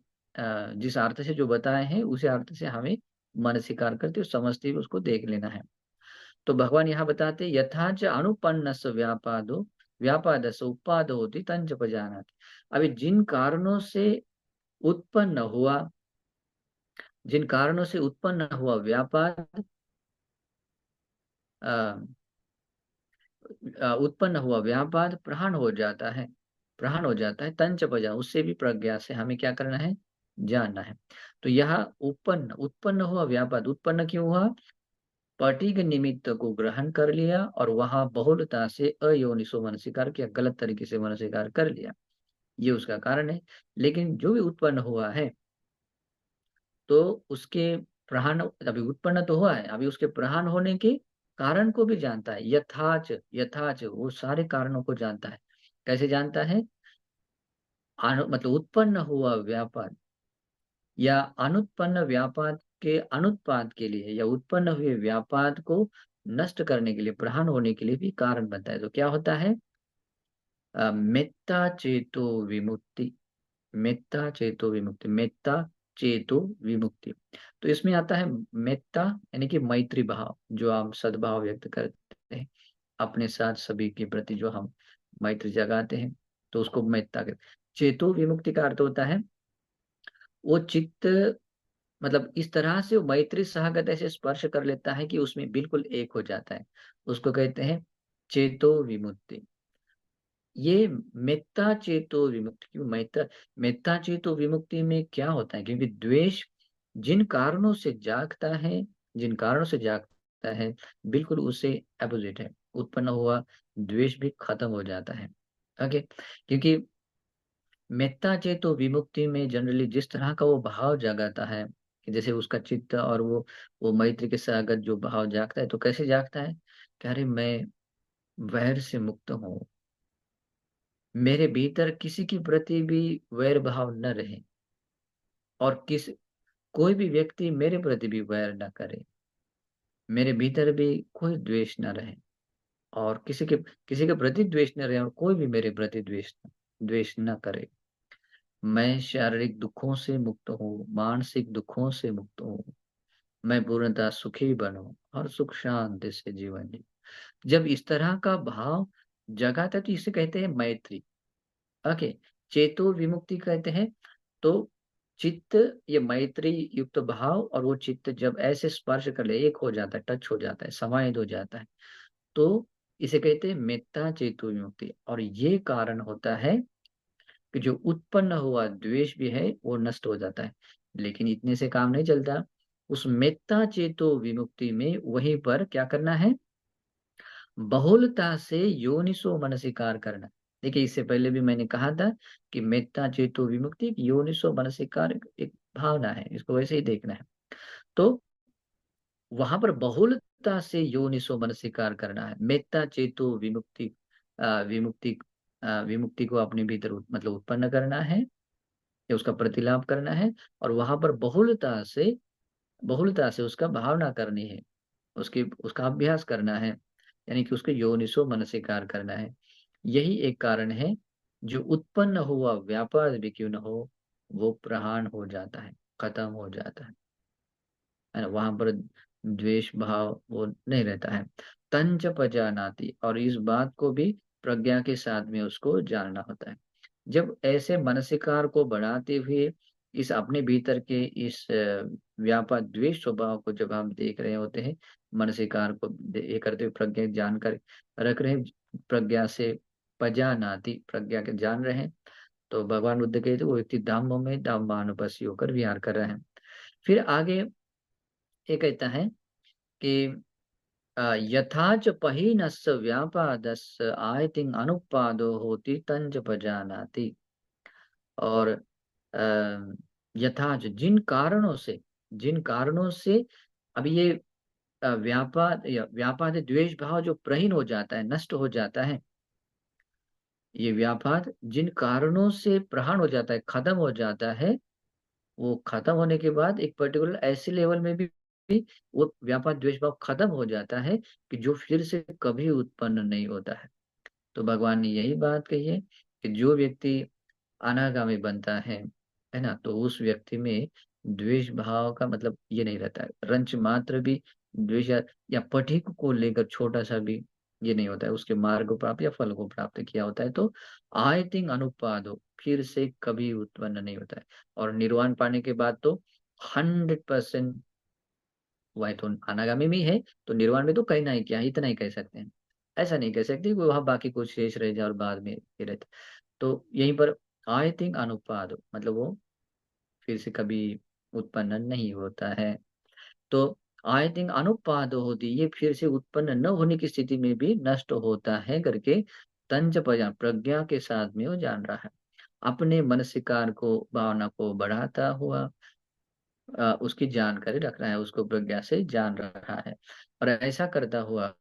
जिस अर्थ से जो बताए हैं उसी अर्थ से हमें मन स्वीकार करते हुए समझते हुए उसको देख लेना है। तो भगवान यहाँ बताते यथाच अनुपन्नस व्यापादो व्यापादस उपादो होती तंच पजानाति। अभी उत्पन्न हुआ जिन कारणों से उत्पन्न हुआ व्यापाद, उत्पन्न हुआ व्यापाद प्रहान हो जाता है तंच पजा, उससे भी प्रज्ञा से हमें क्या करना है, जानना है। तो यह उत्पन्न हुआ व्यापाद उत्पन्न क्यों हुआ, पटिक निमित्त को ग्रहण कर लिया और वहां बहुलता से अयोनिसो मन स्वीकार किया, गलत तरीके से मन स्वीकार कर लिया, ये उसका कारण है। लेकिन जो भी उत्पन्न हुआ है तो उसके प्रहान, अभी उत्पन्न तो हुआ है, अभी उसके प्रहान होने के कारण को भी जानता है, यथाच यथाच वो सारे कारणों को जानता है। कैसे जानता है, मतलब उत्पन्न हुआ व्यापार या अनुत्पन्न व्यापार के अनुत्पाद के लिए, या उत्पन्न हुए व्यापार को नष्ट करने के लिए, प्रहान होने के लिए भी कारण बनता है। तो क्या होता है, मेत्ता चेतो विमुक्ति, मेत्ता चेतो विमुक्ति, मेत्ता चेतो विमुक्ति। तो इसमें आता है मेत्ता यानी कि मैत्री भाव, जो हम सद्भाव व्यक्त करते हैं अपने साथ सभी के प्रति, जो हम मैत्री जगाते हैं, तो उसको मेत्ता कहते हैं। चेतो विमुक्ति का अर्थ होता है वो चित्त, मतलब इस तरह से वो मैत्री सहगत ऐसे स्पर्श कर लेता है कि उसमें बिल्कुल एक हो जाता है, उसको कहते हैं चेतो विमुक्ति। ये मेत्ता चेतो विमुक्ति, क्यों मेत्ता चेतो विमुक्ति में क्या होता है, क्योंकि द्वेष जिन कारणों से जागता है, जिन कारणों से जागता है बिल्कुल उससे अपोजिट है, उत्पन्न हुआ द्वेष भी खत्म हो जाता है। ओके, क्योंकि मेत्ता चेतो विमुक्ति में जनरली जिस तरह का वो भाव जगाता है, कि जैसे उसका चित्त और वो मैत्री के साथ जो भाव जागता है, तो कैसे जागता है कि अरे मैं वैर से मुक्त हूँ, मेरे भीतर किसी के प्रति भी वैर भाव न रहे, और कोई भी व्यक्ति मेरे प्रति भी वैर न करे, मेरे भीतर भी कोई द्वेष न रहे, और किसी के प्रति द्वेष न रहे, और कोई भी मेरे प्रति द्वेष न करे। मैं शारीरिक दुखों से मुक्त हूँ, मानसिक दुखों से मुक्त हूँ, मैं पूर्णतः सुखी बनूं और सुख शांति से जीवन जी। जब इस तरह का भाव जगाता है तो इसे कहते हैं मैत्री। ओके, चेतो विमुक्ति कहते हैं। तो चित्त, ये मैत्री युक्त भाव, और वो चित्त जब ऐसे स्पर्श कर ले, एक हो जाता है, टच हो जाता है, समाहित हो जाता है, तो इसे कहते हैं मेत्ता चेतो विमुक्ति। और ये कारण होता है कि जो उत्पन्न हुआ द्वेष भी है वो नष्ट हो जाता है। लेकिन इतने से काम नहीं चलता, उस मेत्ता चेतो विमुक्ति में वहीं पर क्या करना है, बहुलता से योनिसो मनसिकार करना। देखिए, इससे पहले भी मैंने कहा था कि मेत्ता चेतो विमुक्ति एक योनिसो मनसिकार एक भावना है, इसको वैसे ही देखना है। तो वहां पर बहुलता से योनिसो मनसिकार करना है, मेत्ता चेतो विमुक्ति, विमुक्ति विमुक्ति को अपने भीतर मतलब उत्पन्न करना है, या उसका प्रतिलाभ करना है, और वहां पर बहुलता से उसका भावना करनी है, उसकी उसका अभ्यास करना है, यानी कि उसको योनिसो मनसिकार करना है। यही एक कारण है, जो उत्पन्न हुआ व्यापार भी क्यों न हो, वो प्रहान हो जाता है, खत्म हो जाता है ना, वहां पर द्वेष भाव वो नहीं रहता है। तंच पजानाति, और इस बात को भी प्रज्ञा के साथ में उसको जानना होता है। जब ऐसे मानसिकार को बढ़ाते हुए इस अपने भीतर के इस व्यापार द्वेष स्वभाव को जब हम देख रहे होते हैं, मानसिकार को ये करते हुए प्रज्ञा जानकर रख रहे हैं, प्रज्ञा से पजानाति, प्रज्ञा के जान रहे हैं, तो भगवान बुद्ध कहते वो व्यक्ति धामों में धामानुपस्सी होकर विहार कर रहे हैं। फिर आगे ये कहता है कि यथाच पहिनस् व्यापादस् आयतिं अनुपादो होती तंज पजानाति। और यथाच जिन कारणों से अब ये व्यापाद द्वेष भाव जो प्रहीन हो जाता है, नष्ट हो जाता है, ये व्यापाद जिन कारणों से प्रहान हो जाता है, खत्म हो जाता है, वो खत्म होने के बाद एक पर्टिकुलर ऐसे लेवल में भी वो व्यापाद द्वेष भाव खत्म हो जाता है कि जो फिर से कभी उत्पन्न नहीं होता है। तो भगवान ने यही बात कही है कि जो व्यक्ति अनागामी बनता है ना? तो उस व्यक्ति में द्वेष भाव का मतलब ये नहीं रहता है। रंच मात्र भी द्वेष या पथिक को लेकर छोटा-सा भी ये नहीं होता है। उसके मार्ग को प्राप्त या फल को प्राप्त किया होता है तो आयतिंग अनुपादो फिर से कभी उत्पन्न नहीं होता है। और निर्वाण पाने के बाद तो 100% वह तो अनागामी में ही है, तो निर्वाण में तो कहना ही क्या है, इतना ही कह सकते हैं। ऐसा नहीं कह सकते कि वहाँ बाकी कुछ शेष रह जाए और बाद में ये रहता। तो यहीं पर आई थिंक अनुपाद मतलब वो फिर से कभी उत्पन्न नहीं होता है। तो आई थिंक अनुपाद होती ये फिर से उत्पन्न न होने की स्थिति में भी नष्ट होता है करके तंज प्रज्ञा के साथ में वो जान रहा है। अपने मनसिकार को भावना को बढ़ाता हुआ उसकी जानकारी रख रहा है, उसको प्रज्ञा से जान रहा है। और ऐसा करता हुआ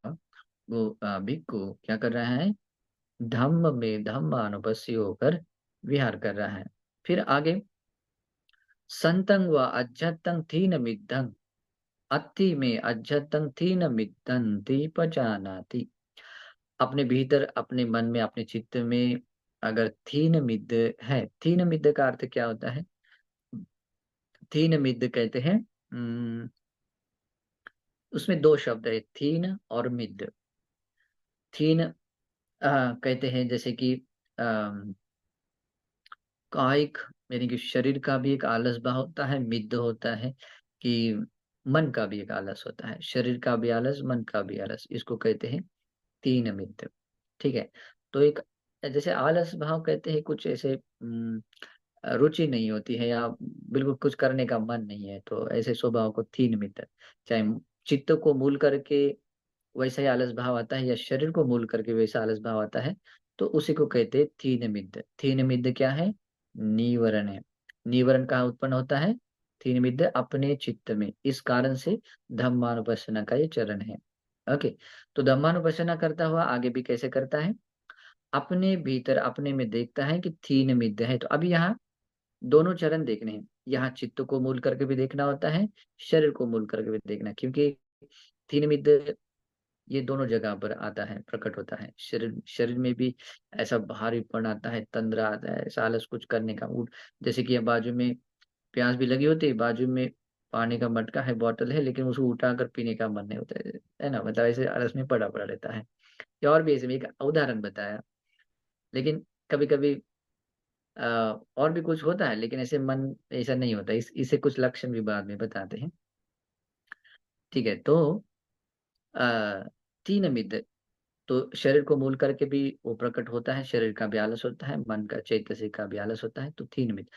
वो भिक्खु क्या कर रहा है? धम्म में धम्मानुपस्सी होकर विहार कर रहा है। फिर आगे संतं व अज्झतं थीन मिद्धं अत्थि में अज्झतं थीन मिद्धन्ति पजानाति। अपने भीतर, अपने मन में, अपने चित्त में अगर थीन मिद्द है, थीन मिद्द का अर्थ क्या होता है? थीन मिद्द कहते हैं उसमें 2 शब्द है थीन और मिद्द। थीन कहते हैं जैसे कि अ कायिक यानी कि शरीर का भी एक आलस भाव होता है, मिद्द होता है कि मन का भी एक आलस होता है। शरीर का भी आलस, मन का भी आलस, इसको कहते हैं तीन मिद्द। ठीक है? तो एक जैसे आलस भाव कहते हैं कुछ ऐसे रुचि नहीं होती है या बिल्कुल कुछ करने का मन नहीं है, तो ऐसे स्वभाव को तीन मिद्द। चाहे चित्त को मूल करके वैसा ही आलस भाव आता है या शरीर को मूल करके वैसा आलस भाव आता है, तो उसी को कहते हैं थीन मिद्द। थीन मिद्द क्या है? नीवरण है। नीवरण कहाँ उत्पन्न होता है? थीन मिद्द अपने चित्त में। इस कारण से धम्मानुपස්සना का ये चरण है। ओके, तो धम्मानुपස්සना करता हुआ आगे भी कैसे करता है? अपने भीतर अपने में देखता है कि थीन मिद्द है। तो अभी यहाँ दोनों चरण देखने हैं। यहाँ चित्त को मूल करके भी देखना होता है, शरीर को मूल करके भी देखना है, क्योंकि थीन मिद्द ये दोनों जगह पर आता है, प्रकट होता है। शरीर शरीर में भी ऐसा भारीपन आता है, तंद्रा आता है, ऐसा आलस कुछ करने का मूड। जैसे कि बाजू में प्यास भी लगी होती है, बाजू में पानी का मटका है, बॉटल है, लेकिन उसको उठाकर पीने का मन नहीं होता है ना? मतलब ऐसे आलस में पड़ा पड़ा रहता है। या और भी ऐसे में एक उदाहरण बताया। लेकिन कभी-कभी और भी कुछ होता है, लेकिन ऐसे मन ऐसा नहीं होता। इसे कुछ लक्षण भी बाद में बताते हैं। ठीक है? तो अ, तीन मिद तो शरीर को मूल करके भी वो प्रकट होता है, शरीर का भी आलस होता है, मन का चैतसिक का भी आलस होता है, तो 3 मिनट।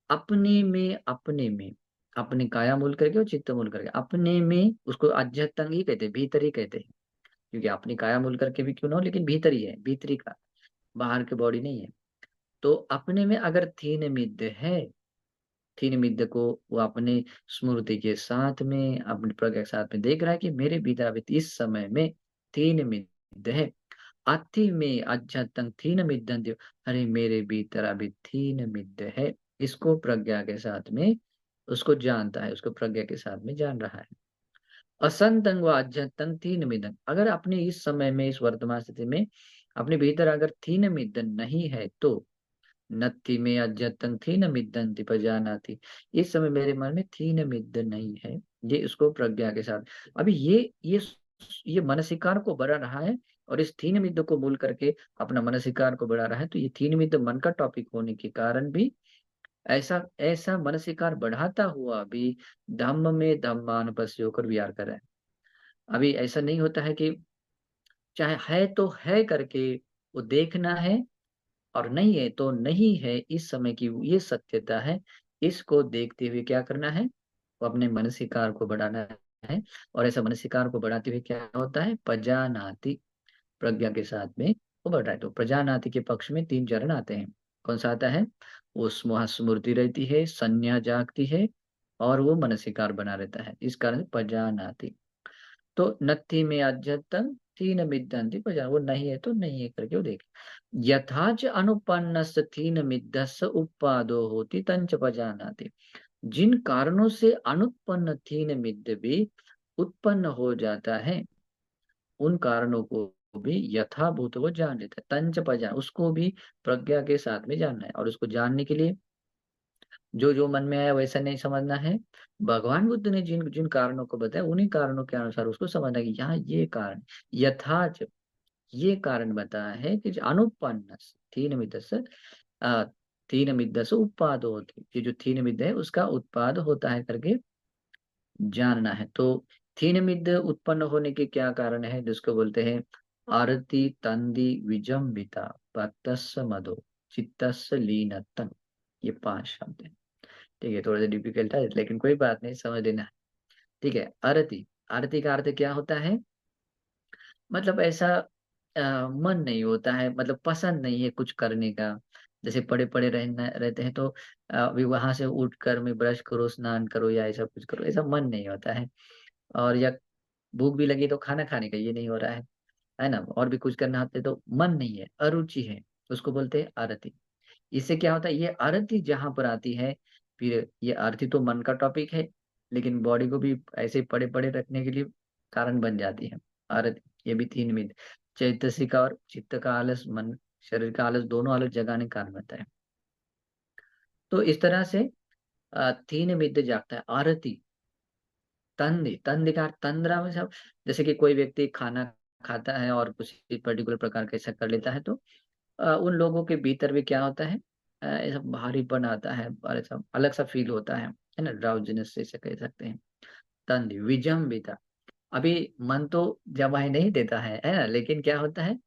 अपने में, अपनी काया मूल करके और चित्त मूल करके, अपने में उसको अध्यतंग ही कहते हैं, भीतर ही कहते हैं। क्योंकि अपनी काया मूल करके भी क्यों ना हो, लेकिन भीतर ही है, भीतरी का, बाहर की बॉडी नहीं है। तो अपने में अगर थीन मिद्द है, थीन मिद्द को वो अपने स्मृति के साथ में, अपने प्रज्ञा के साथ में देख रहा है कि मेरे भीतर अभी इस समय में थीन मिद्द है। अति में अध्यतंग थीन मिद्दन्ति अरे मेरे भीतर अभी थीन मिद्द है। इसको प्रज्ञा के साथ में उसको जानता है, उसको प्रज्ञा के साथ में जान रहा है। असंतंग व अध्यतंग थीन मिदं अगर अपने इस समय में इस वर्तमान स्थिति में अपने भीतर अगर थीन मिदन नहीं है तो नत्थि में अध्यतंग थीन मिदन्ति पजानाति इस समय मेरे मन में थीन मिद नहीं है। ये इसको प्रज्ञा के साथ अभी ये मनसिकार को बढ़ा रहा है और इस थीन मिद को मूल करके अपना मनसिकार को बढ़ा रहा है। तो ये थीन मिद मन का टॉपिक होने के कारण भी ऐसा ऐसा मनसिकार बढ़ाता हुआ भी धम्म में धम्मानुपस्सी होकर विहार कर रहा है। अभी ऐसा नहीं होता है कि चाहे है तो है करके वो देखना है और नहीं है तो नहीं है, इस समय की ये सत्यता है। इसको देखते हुए क्या करना है? वो अपने मानसिकार को बढ़ाना है और ऐसा मानसिकार को बढ़ाते हुए क्या होता है? प्रजानाति प्रज्ञा के साथ में वो बढ़ रहा है। तो प्रजानाति के पक्ष में 3 चरण आते हैं। कौन सा आता है? वो वहाँ स्मृति रहती है, संज्ञा जागती है, और वो मनसिकार बना रहता है। इस कारण से पजानाति। तो नत्थि में अध्यतम थीन मिद्धंति पजा, वो नहीं है तो नहीं है करके वो देखे। यथाच अनुपन्नस थीन मिद्धस उपादो होती तंच पजानाति। जिन कारणों से अनुत्पन्न थीन मिद्द भी उत्पन्न हो जाता है, उन कारणों को भी यथाभूत वो जान लेता है। तंच पजा, उसको भी प्रज्ञा के साथ में जानना है, और उसको जानने के लिए जो जो मन में आया वैसा नहीं समझना है। भगवान बुद्ध ने जिन जिन कारणों को बताया, उन्हीं कारणों के अनुसार उसको समझना है कि यहाँ ये कारण, यथाच, ये कारण बताया है कि अनुपन्न तीन मिदस, अ, तीन मिदस उत्पाद होती, ये जो तीन मिद है उसका उत्पाद होता है करके जानना है। तो तीन मिद उत्पन्न होने के क्या कारण है, जिसको बोलते हैं आरति तंदी विजम्बिता पतस्स मधो चित्तस्स लीनतन, ये 5 शब्द है। ठीक है, थोड़ा सा डिफिकल्ट है लेकिन कोई बात नहीं, समझ लेना। ठीक है, आरती, आरती का अर्थ क्या होता है? मतलब ऐसा मन नहीं होता है, मतलब पसंद नहीं है कुछ करने का। जैसे पड़े पड़े रहना रहते हैं तो अभी वहां से उठकर में ब्रश करो, स्नान करो, या ऐसा कुछ करो, ऐसा मन नहीं होता है। और या भूख भी लगी तो खाना खाने का ये नहीं हो रहा है ना, और भी कुछ करना होता है तो मन नहीं है, अरुचि है, उसको बोलते हैं आरती। इससे क्या होता है, ये आरती जहां पर आती है, फिर ये आरती तो मन का टॉपिक है, लेकिन बॉडी को भी ऐसे पड़े पड़े रखने के लिए कारण बन जाती है आरती। ये भी तीन मिनट, चैतसिक और चित्त का आलस, मन शरीर का आलस, दोनों आलस जगाने का कारण बनता है। तो इस तरह से तीन मिद जागता है आरती। तंदी, तंदी का अर्थ तंद्रा में सब, जैसे कि कोई व्यक्ति खाना खाता है और कुछ पर्टिकुलर प्रकार का ऐसा कर लेता है, तो उन लोगों के भीतर भी क्या होता है, ऐसा भारीपन आता है और ऐसा अलग सा फील होता है ना, ड्राउजीनेस ऐसे कह सकते हैं। तंदी विजम्बिता, अभी मन तो जमाई नहीं देता है ना, लेकिन क्या होता है,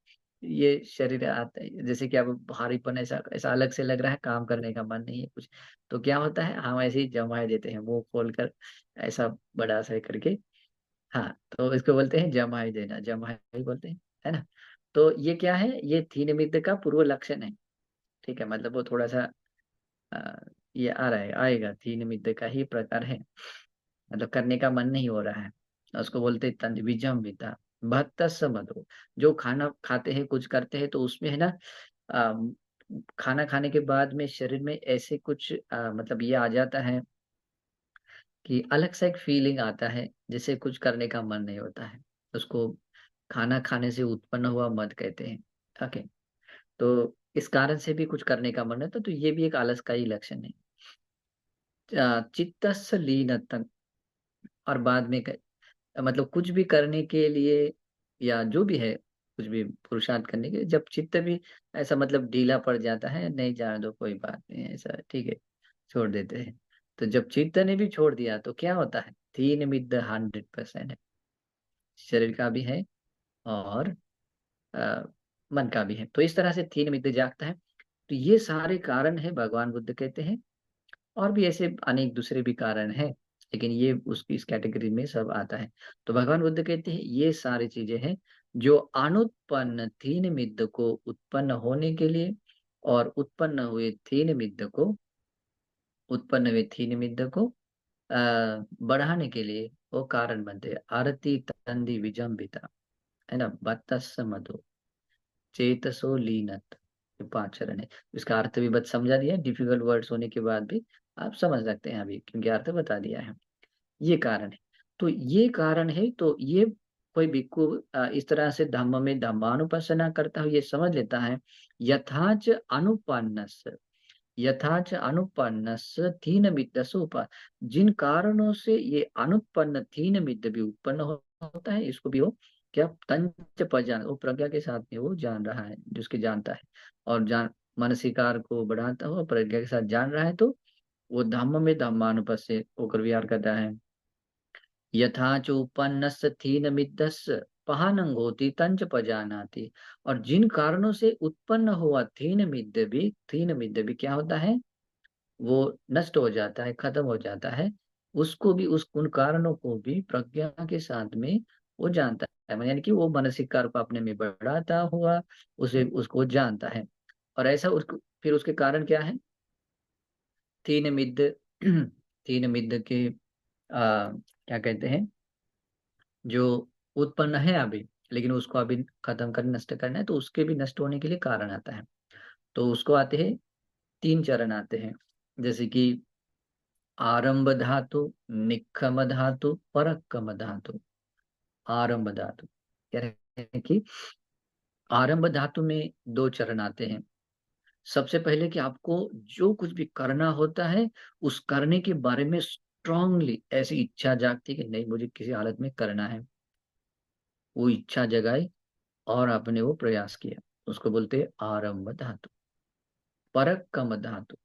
ये शरीर आता है, जैसे कि अब भारीपन ऐसा ऐसा अलग से लग रहा है, काम करने का मन नहीं है कुछ, तो क्या होता है, हम ऐसे ही जमाए देते हैं मुंह खोलकर, ऐसा बड़ा सा करके। हाँ, तो इसको बोलते हैं जमाई देना, जमाई बोलते हैं, है ना। तो ये क्या है, ये थीन मिद्द का पूर्व लक्षण है। ठीक है, मतलब वो थोड़ा सा अ, ये आ रहा है, आएगा, थीन मिद्द का ही प्रकार है, मतलब करने का मन नहीं हो रहा है, उसको बोलते हैं तंज विजम विता भत्तस मधु। जो खाना खाते हैं, कुछ करते हैं, तो उसमें है ना, अ, खाना खाने के बाद में शरीर में ऐसे कुछ मतलब ये आ जाता है कि अलग सा एक फीलिंग आता है, जैसे कुछ करने का मन नहीं होता है। उसको खाना खाने से उत्पन्न हुआ मद कहते हैं। ओके, तो इस कारण से भी कुछ करने का मन है, तो ये भी एक आलस का ही लक्षण है। चित्तस्स लीनतं, और बाद में मतलब कुछ भी करने के लिए, या जो भी है, कुछ भी पुरुषार्थ करने के लिए, जब चित्त भी ऐसा मतलब ढीला पड़ जाता है, नहीं जाने दो कोई बात नहीं ऐसा, ठीक है, छोड़ देते हैं। तो जब चित्त ने भी छोड़ दिया तो क्या होता है, तीन मिद 100% है, शरीर का भी है और अ, मन का भी है। तो इस तरह से तीन मिद जागता है। तो ये सारे कारण है, भगवान बुद्ध कहते हैं। और भी ऐसे अनेक दूसरे भी कारण हैं, लेकिन ये उसकी इस कैटेगरी में सब आता है। तो भगवान बुद्ध कहते हैं ये सारी चीजें हैं जो अनुत्पन्न तीन मिद्द को उत्पन्न होने के लिए, और उत्पन्न हुए तीन मिद्द को बढ़ाने के लिए वो कारण बनते हैं। आरती तंदी विजम्बिता, है ना, बत्तस मधु चेतसो लीनत, ये 5 चरण है। इसका अर्थ भी बत समझा दिया, डिफिकल्ट वर्ड्स होने के बाद भी आप समझ सकते हैं अभी, क्योंकि अर्थ बता दिया है। ये कारण है। तो ये कारण है, तो ये कोई भिक्खु इस तरह से धम्म में धम्मानुपස්සना करता हुआ ये समझ लेता है, यथाच अनुपन्नस, यथाच अनुपन्नस तीन मिद्दस उप, जिन कारणों से ये अनुत्पन्न तीन मिद्द भी उत्पन्न होता है, इसको भी वो क्या तंच पजान, वो प्रज्ञा के साथ में वो जान रहा है, जिसके जानता है, और जान मानसिकार को बढ़ाता हुआ प्रज्ञा के साथ जान रहा है, तो वो धम्म में धम्मानुपस्य होकर विहार करता है। यथा चोपन्नस्य थीन मिद्धस्य पहानंग होती तंच पजानाति, और जिन कारणों से उत्पन्न हुआ थीन मिद्द भी क्या होता है, वो नष्ट हो जाता है, खत्म हो जाता है। उसको भी, उस उन कारणों को भी प्रज्ञा के साथ में वो जानता है, यानी कि वो मानसिक कार्य को अपने में बढ़ाता हुआ उसे उसको जानता है। और ऐसा उसको फिर उसके कारण क्या है? तीन मिद तीन मिद के क्या कहते हैं, जो उत्पन्न है अभी, लेकिन उसको अभी खत्म कर नष्ट करना है, तो उसके भी नष्ट होने के लिए कारण आता है। तो उसको आते हैं, तीन चरण आते हैं, जैसे कि आरंभ धातु, निक्खम धातु, परक्कम धातु। आरंभ धातु कह रहे हैं कि आरंभ धातु में दो चरण आते हैं। सबसे पहले कि आपको जो कुछ भी करना होता है, उस करने के बारे में स्ट्रांगली ऐसी इच्छा जागती है कि नहीं, मुझे किसी हालत में करना है। वो इच्छा जगाई और आपने वो प्रयास किया, उसको बोलते हैं आरंभ धातु। परक्कम धातु,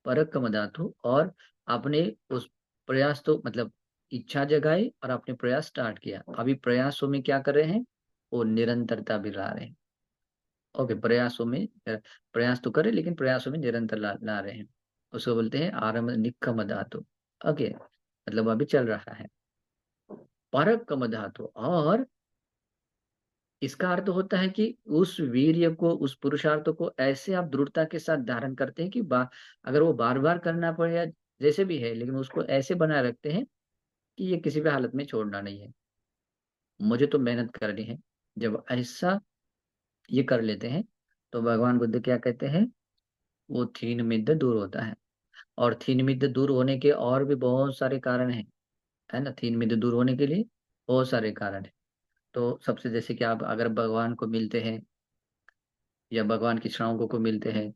परक्कम धातु, और आपने उस प्रयास, तो मतलब इच्छा जगाई और आपने प्रयास स्टार्ट किया, अभी प्रयासों में क्या कर रहे हैं, वो निरंतरता भी ला रहे हैं। ओके, प्रयासों में प्रयास तो करे, लेकिन प्रयासों में निरंतर ला रहे हैं, उसको बोलते हैं आरंभ निक्कम धातु। ओके, मतलब अभी चल रहा है। परक्कम धातु, और इसका अर्थ होता है कि उस वीर्य को, उस पुरुषार्थ को ऐसे आप दृढ़ता के साथ धारण करते हैं कि अगर वो बार बार करना पड़े या जैसे भी है, लेकिन उसको ऐसे बनाए रखते हैं कि ये किसी भी हालत में छोड़ना नहीं है, मुझे तो मेहनत करनी है। जब ऐसा ये कर लेते हैं, तो भगवान बुद्ध क्या कहते हैं, वो थीन मिद्द दूर होता है। और थीन मिद्द दूर होने के और भी बहुत सारे कारण हैं, है ना। थीन मिद्द दूर होने के लिए बहुत सारे कारण हैं। तो सबसे, जैसे कि आप अगर भगवान को मिलते हैं या भगवान की श्रावकों को मिलते हैं,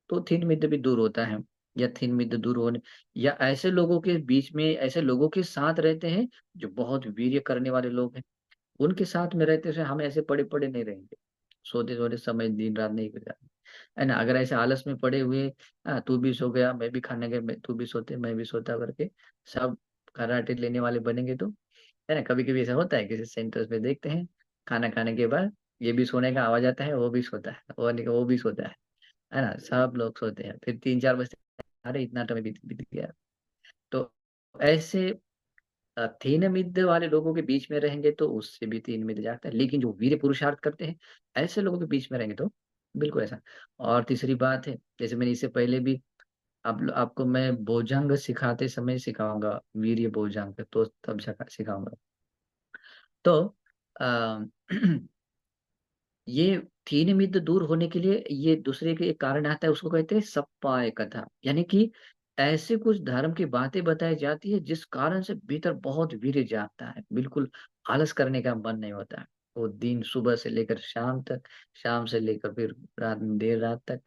तो थीन मिद्द भी दूर होता है। या थीन मिद्द दूर होने, या ऐसे लोगों के बीच में, ऐसे लोगों के साथ रहते हैं जो बहुत वीर्य करने वाले लोग हैं, उनके साथ में रहते हुए हम ऐसे पड़े पड़े नहीं रहेंगे, सोते सोते समय दिन रात नहीं गुजारना, है ना। अगर ऐसे आलस में पड़े हुए, तू भी सो गया मैं भी खाने गया, तू भी सोते मैं भी सोता करके सब कराटे लेने वाले बनेंगे, तो है ना। कभी कभी ऐसा होता है, किसी सेंटर्स में देखते हैं, खाना खाने के बाद ये भी सोने का आवाज आता है, वो भी सोता है, वो भी सोता है ना, सब लोग सोते हैं, फिर 3-4 बजते हैं, अरे इतना टाइम बीत बीत गया। तो ऐसे तीन मिद्द वाले लोगों के बीच में रहेंगे तो उससे भी तीन मिद्द जाता है, लेकिन जो वीर पुरुषार्थ करते हैं, ऐसे लोगों के बीच में रहेंगे तो बिल्कुल ऐसा। और तीसरी बात है, जैसे मैंने इससे पहले भी आपको मैं भोजंग सिखाते समय सिखाऊंगा, वीर्य भोजंग, तो तब सिखाऊंगा। तो आ, ये तीन मिद्द दूर होने के लिए ये दूसरे के एक कारण आता है, उसको कहते हैं सप्पाय कथा, यानी कि ऐसे कुछ धर्म की बातें बताई जाती है जिस कारण से भीतर बहुत वीर्य जागता है, बिल्कुल आलस करने का मन नहीं होता है। वो दिन सुबह से लेकर शाम तक, शाम से लेकर फिर रात में देर रात तक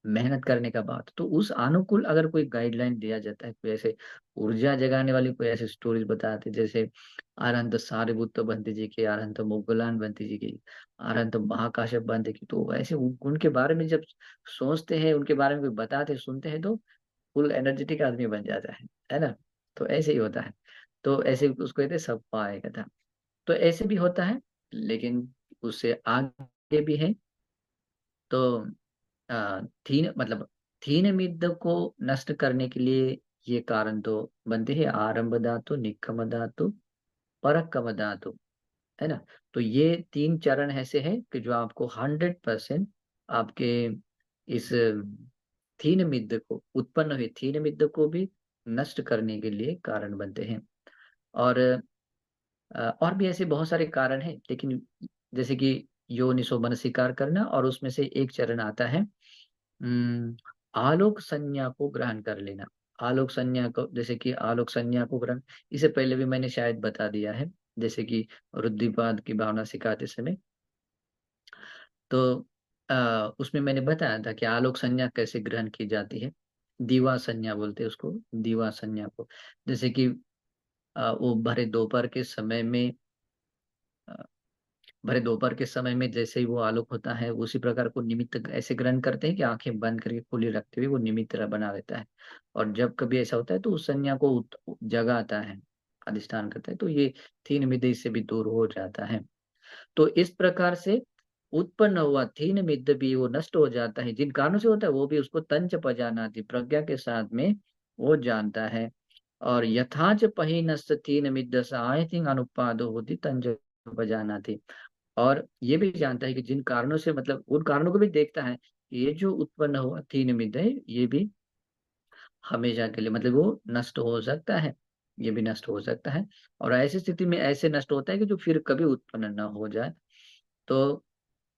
मेहनत करने का बात, तो उस अनुकूल अगर कोई गाइडलाइन दिया जाता है, कोई ऐसे ऊर्जा जगाने वाली कोई ऐसे स्टोरीज बताते, जैसे आरंत सारिपुत्त बंती जी की, आरंत मुगलान बंती जी की, आरंत महाकाश्यप बंती की, तो ऐसे उनके बारे में जब सोचते हैं, उनके बारे में कोई बताते सुनते हैं, तो फुल एनर्जेटिक आदमी बन जाता है ना। तो ऐसे ही होता है। तो ऐसे उसको कहते हैं सब पाएगा था। तो ऐसे भी होता है, लेकिन उससे आगे भी है। तो थीन मतलब थीन मिद्द को नष्ट करने के लिए ये कारण तो बनते हैं, आरंभ धातु, निक्कम धातु, परक्कम धातु, है ना। तो ये तीन चरण ऐसे हैं कि जो आपको 100% आपके इस थीन मिद्द को, उत्पन्न हुई थीन मिद्द को भी नष्ट करने के लिए कारण बनते हैं। और और भी ऐसे बहुत सारे कारण हैं, लेकिन जैसे कि योनिसो मन स्वीकार करना, और उसमें से एक चरण आता है आलोक संज्ञा को ग्रहण कर लेना। आलोक संज्ञा को, जैसे कि आलोक संज्ञा को ग्रहण, इसे पहले भी मैंने शायद बता दिया है, जैसे कि रुद्धिपाद की भावना सिखाते समय। तो उसमें मैंने बताया था कि आलोक संज्ञा कैसे ग्रहण की जाती है। दीवा संज्ञा बोलते हैं उसको, दीवा संज्ञा को। जैसे कि वो भरे दोपहर के समय में जैसे ही वो आलोक होता है, उसी प्रकार को निमित्त ऐसे ग्रहण करते हैं कि आंखें बंद करके खुली रखते हुए वो निमित्त बना देता है। और जब कभी ऐसा होता है तो उस संज्ञा को जगाता है, अधिष्ठान करता है, तो ये तीन मिद्दे इससे भी दूर हो जाता है। तो इस प्रकार से उत्पन्न हुआ तीन मिद्द भी वो नष्ट हो जाता है, जिन कारणों से होता है वो भी उसको तंच पजानाति, प्रज्ञा के साथ में वो जानता है। और यथाच पहिनस्त तीन मिद्द आई थिंक अनुपादो होती तंज पजानाति। और ये भी जानता है कि जिन कारणों से, मतलब उन कारणों को भी देखता है ये जो उत्पन्न हुआ तीन मिद है, ये भी हमेशा के लिए मतलब वो नष्ट हो सकता है, ये भी नष्ट हो सकता है। और ऐसी स्थिति में ऐसे नष्ट होता है कि जो फिर कभी उत्पन्न न हो जाए। तो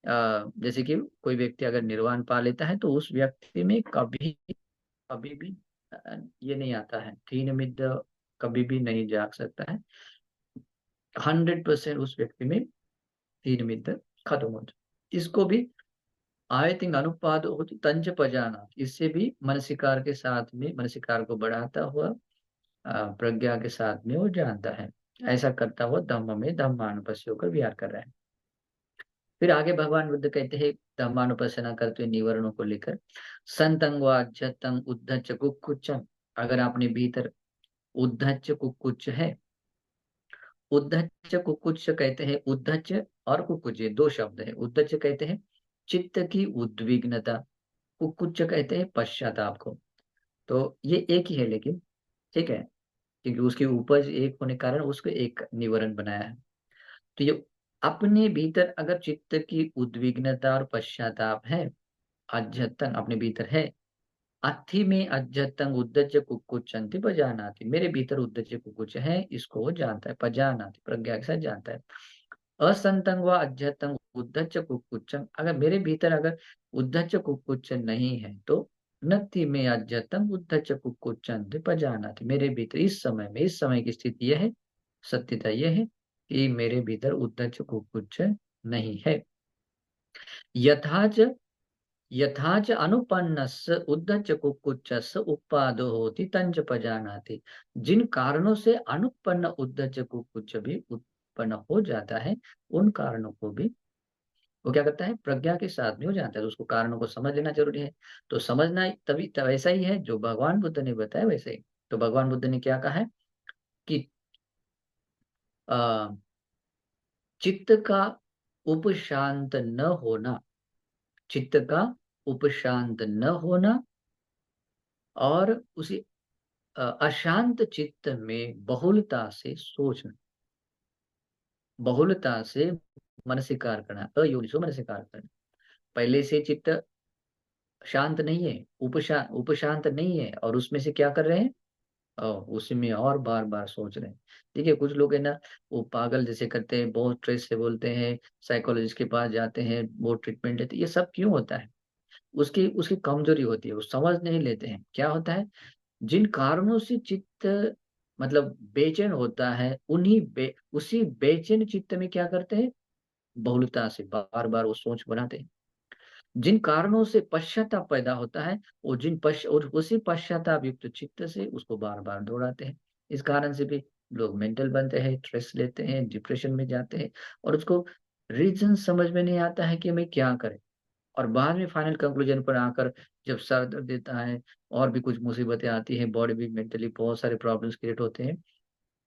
जैसे कि कोई व्यक्ति अगर निर्वाण पा लेता है तो उस व्यक्ति में कभी कभी भी ये नहीं आता है, तीन मिद कभी भी नहीं जाग सकता है। 100% उस व्यक्ति में तीन मिद खत्म हो जाए। इसको भी आई थिंक अनुपात होती तंज पजाना, इससे भी मनसिकार के साथ में मनसिकार को बढ़ाता हुआ प्रज्ञा के साथ में वो जानता है। ऐसा करता हुआ धम्म में धम्मानुपस्य होकर विहार कर रहा है। फिर आगे भगवान बुद्ध कहते हैं धम्मानुपसना करते हुए निवरणों को लेकर, संतंग वाच्यतंग उद्धच कुक्कुचम, अगर आपने भीतर उद्धच कुक्कुच है, उद्धच कुक्कुच कहते हैं, उद्धच और कुक्कुच ये दो शब्द है। उद्धच कहते हैं चित्त की उद्विग्नता, कुक्कुच कहते हैं पश्चाताप को। तो ये एक ही है लेकिन, ठीक है, क्योंकि उसकी उपज एक होने के कारण उसको एक निवरण बनाया है। तो ये अपने भीतर अगर चित्त की उद्विग्नता और पश्चाताप है, अध्यतन अपने भीतर है, अथि में अध्यतंग उद्दच कुक्कुचंति पजानाति, मेरे भीतर उद्दच कुक्कुच है, इसको वो जानता है, पजानाति प्रज्ञा के साथ जानता है। असंतंग व अध्यतंग उद्दच कुक्कुचम, अगर मेरे भीतर अगर उद्दच कुक्कुच नहीं है तो नति में अध्यतंग उद्दच कुक्कुचंति पजानाति, मेरे भीतर इस समय की स्थिति यह है, सत्यता यह है कि मेरे भीतर उद्धच कुक्कुच नहीं है। यथाच यथाच अनुपन्नस्य उद्धच कुक्कुचस्य उपादो होति तंच पजानाति, जिन कारणों से अनुपन्न उद्धच कुक्कुच भी उत्पन्न हो जाता है, उन कारणों को भी वो क्या करता है, प्रज्ञा के साथ में हो जाता है। तो उसको कारणों को समझ लेना जरूरी है। तो समझना तभी वैसा ही है जो भगवान बुद्ध ने बताया वैसे ही। तो भगवान बुद्ध ने क्या कहा है कि अ, चित्त का उपशांत न होना, चित्त का उपशांत न होना, और उसी अशांत चित्त में बहुलता से सोचना, बहुलता से मनसिकार करना, अयोनिसो मनसिकार करना। पहले से चित्त शांत नहीं है, उपशांत नहीं है, और उसमें से क्या कर रहे हैं, उसी में और बार बार सोच रहे हैं। देखिए कुछ लोग है ना, वो पागल जैसे करते हैं, बहुत स्ट्रेस से बोलते हैं, साइकोलॉजिस्ट के पास जाते हैं, वो ट्रीटमेंट लेते हैं। ये सब क्यों होता है, उसकी उसकी कमजोरी होती है, वो समझ नहीं लेते हैं क्या होता है। जिन कारणों से चित्त मतलब बेचैन होता है, उसी बेचैन चित्त में क्या करते हैं, बहुलता से बार बार वो सोच बनाते हैं। जिन कारणों से पश्चाताप पैदा होता है, वो और उसी पश्चाताप युक्त चित्त से उसको बार बार दोहराते हैं। इस कारण से भी लोग मेंटल बनते हैं, स्ट्रेस लेते हैं, डिप्रेशन में जाते हैं, और उसको रीजन समझ में नहीं आता है कि हमें क्या करें। और बाद में फाइनल कंक्लूजन पर आकर जब सर दर्द देता है और भी कुछ मुसीबतें आती हैं, बॉडी भी मेंटली बहुत सारे प्रॉब्लम्स क्रिएट होते हैं,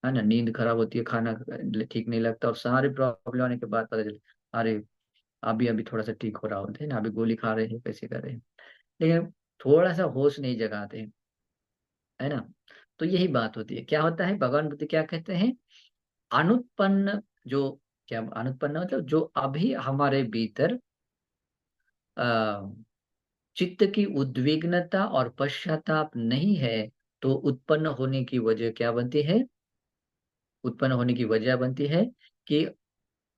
है ना, नींद खराब होती है, खाना ठीक नहीं लगता, और सारे प्रॉब्लम आने के बाद पता चले अरे अभी अभी थोड़ा सा ठीक हो रहा होता है ना, अभी गोली खा रहे हैं, कैसे कर रहे हैं, लेकिन थोड़ा सा होश नहीं जगाते हैं, है ना। तो यही बात होती है। क्या होता है, भगवान बुद्ध क्या कहते हैं, अनुत्पन्न जो, क्या अनुत्पन्न मतलब जो अभी हमारे भीतर चित्त की उद्विग्नता और पश्चाताप नहीं है, तो उत्पन्न होने की वजह क्या बनती है, उत्पन्न होने की वजह बनती है कि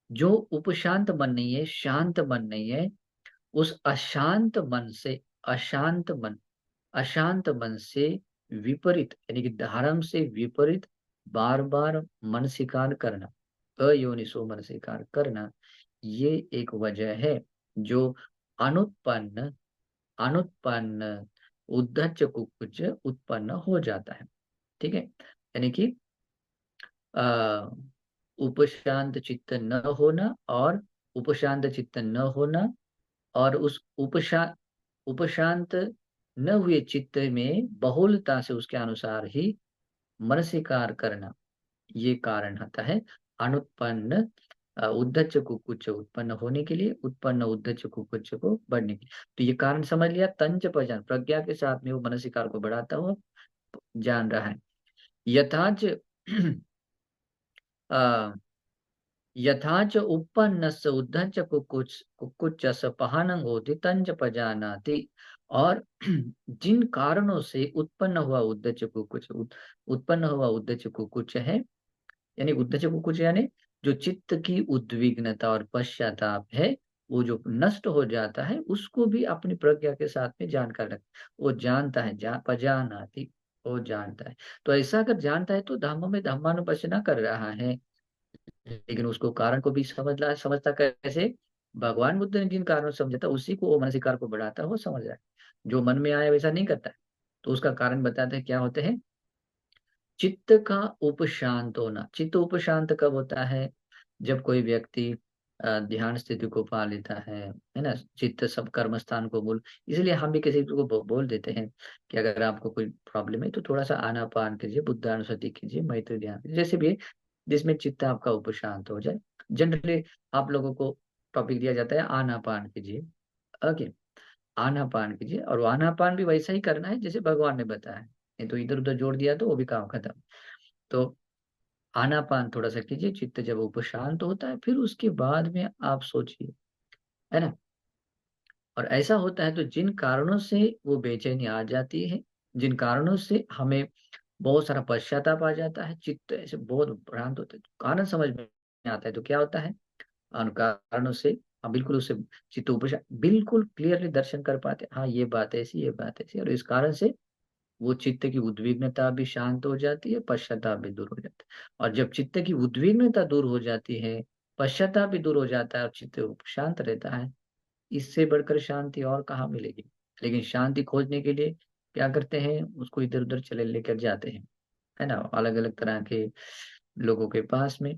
जो उपशांत मन नहीं है, शांत मन नहीं है, उस अशांत मन से, अशांत मन अशांत मन से विपरीत यानी कि धर्म से विपरीत बार बार मन शिकार करना, अयोनिसो मन शिकार करना, ये एक वजह है जो अनुत्पन्न अनुत्पन्न उद्धच कुकुच उत्पन्न हो जाता है। ठीक है, यानी कि अ, उपशांत चित्त न होना, और उपशांत चित्त न होना, और उस उपशांत न हुए चित्त में बहुलता से उसके अनुसार ही मनसिकार करना, ये कारण होता है अनुत्पन्न उद्धच कुकुच उत्पन्न होने के लिए, उत्पन्न उद्धच कुकुच को बढ़ने के लिए। तो ये कारण समझ लिया, तंच पहचान प्रज्ञा के साथ में वो मनसिकार को बढ़ाता हुआ जान रहा है। यथाच यथाच उपन्नस्य उद्धंच कुकुच्च पहानंग होती तंच पजानाति। और जिन कारणों से उत्पन्न हुआ उद्धच कुकुच, उत्पन्न हुआ उद्धच कुकुच है, यानी उद्धच कुकुच यानी जो चित्त की उद्विग्नता और पश्चाताप है, वो जो नष्ट हो जाता है, उसको भी अपनी प्रज्ञा के साथ में जानकर रख, वो जानता है, पजानाति, वो जानता है। तो ऐसा अगर जानता है तो धम्म में धम्मानुपස්සना कर रहा है, लेकिन उसको कारण को भी समझता कैसे? भगवान बुद्ध ने जिन कारणों से समझा था, उसी को वो मानसिकार को बढ़ाता है, वो समझ रहा है। जो मन में आया वैसा नहीं करता है। तो उसका कारण बताते हैं क्या होते हैं। चित्त का उपशांत होना। चित्त उपशांत कब होता है? जब कोई व्यक्ति ध्यान स्थिति को पा लेता है ना। चित्त सब कर्म स्थान को बोल, इसलिए हम भी किसी को बोल देते हैं कि अगर आपको कोई प्रॉब्लम है तो थोड़ा सा आनापान कीजिए, बुद्धानुस्मृति कीजिए, मैत्री ध्यान कीजिए, जैसे भी है, जिसमें चित्त आपका उपशांत हो जाए। जनरली आप लोगों को टॉपिक दिया जाता है आनापान कीजिए। ओके, आनापान कीजिए, और वो आनापान भी वैसा ही करना है जैसे भगवान ने बताया है। नहीं तो इधर उधर जोड़ दिया तो वो भी काम खत्म। तो आनापान थोड़ा सा कीजिए, चित्त जब वो शांत होता है, फिर उसके बाद में आप सोचिए, है ना। और ऐसा होता है तो जिन कारणों से वो बेचैनी आ जाती है, जिन कारणों से हमें बहुत सारा पश्चाताप आ जाता है, चित्त ऐसे बहुत भ्रांत होता है, कारण समझ में आता है तो क्या होता है, उन कारणों से हम बिल्कुल उससे चित्त उपशा बिल्कुल क्लियरली दर्शन कर पाते हैं, हाँ ये बात ऐसी, ये बात ऐसी, और इस कारण से वो चित्त की उद्विग्नता भी शांत हो जाती है, पश्चाताप भी दूर हो जाता है। और जब चित्त की उद्विग्नता दूर हो जाती है, पश्चाताप भी दूर हो जाता है, और चित्त शांत रहता है, इससे बढ़कर शांति और कहाँ मिलेगी। लेकिन शांति खोजने के लिए क्या करते हैं, उसको इधर उधर चले लेकर जाते हैं, है ना, अलग अलग तरह के लोगों के पास में।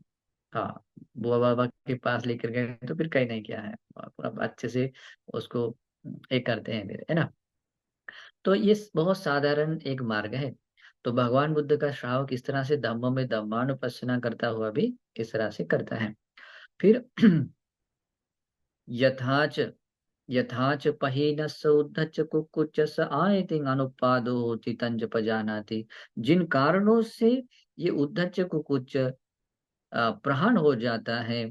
हाँ, बुआ बाबा के पास लेकर गए तो फिर कहीं नहीं किया है, अब अच्छे से उसको एक करते हैं फिर, है ना। तो ये बहुत साधारण एक मार्ग है। तो भगवान बुद्ध का श्रावक इस तरह से धम्म में धम्मानुपස්සना करता हुआ भी इस तरह से करता है। फिर यथाच यथाच पहीनस्य उद्धच कुक्कुच्च आयतिं अनुपादो होति तंज पजानाति। जिन कारणों से ये उद्धच कुकुच्च प्रहण हो जाता है,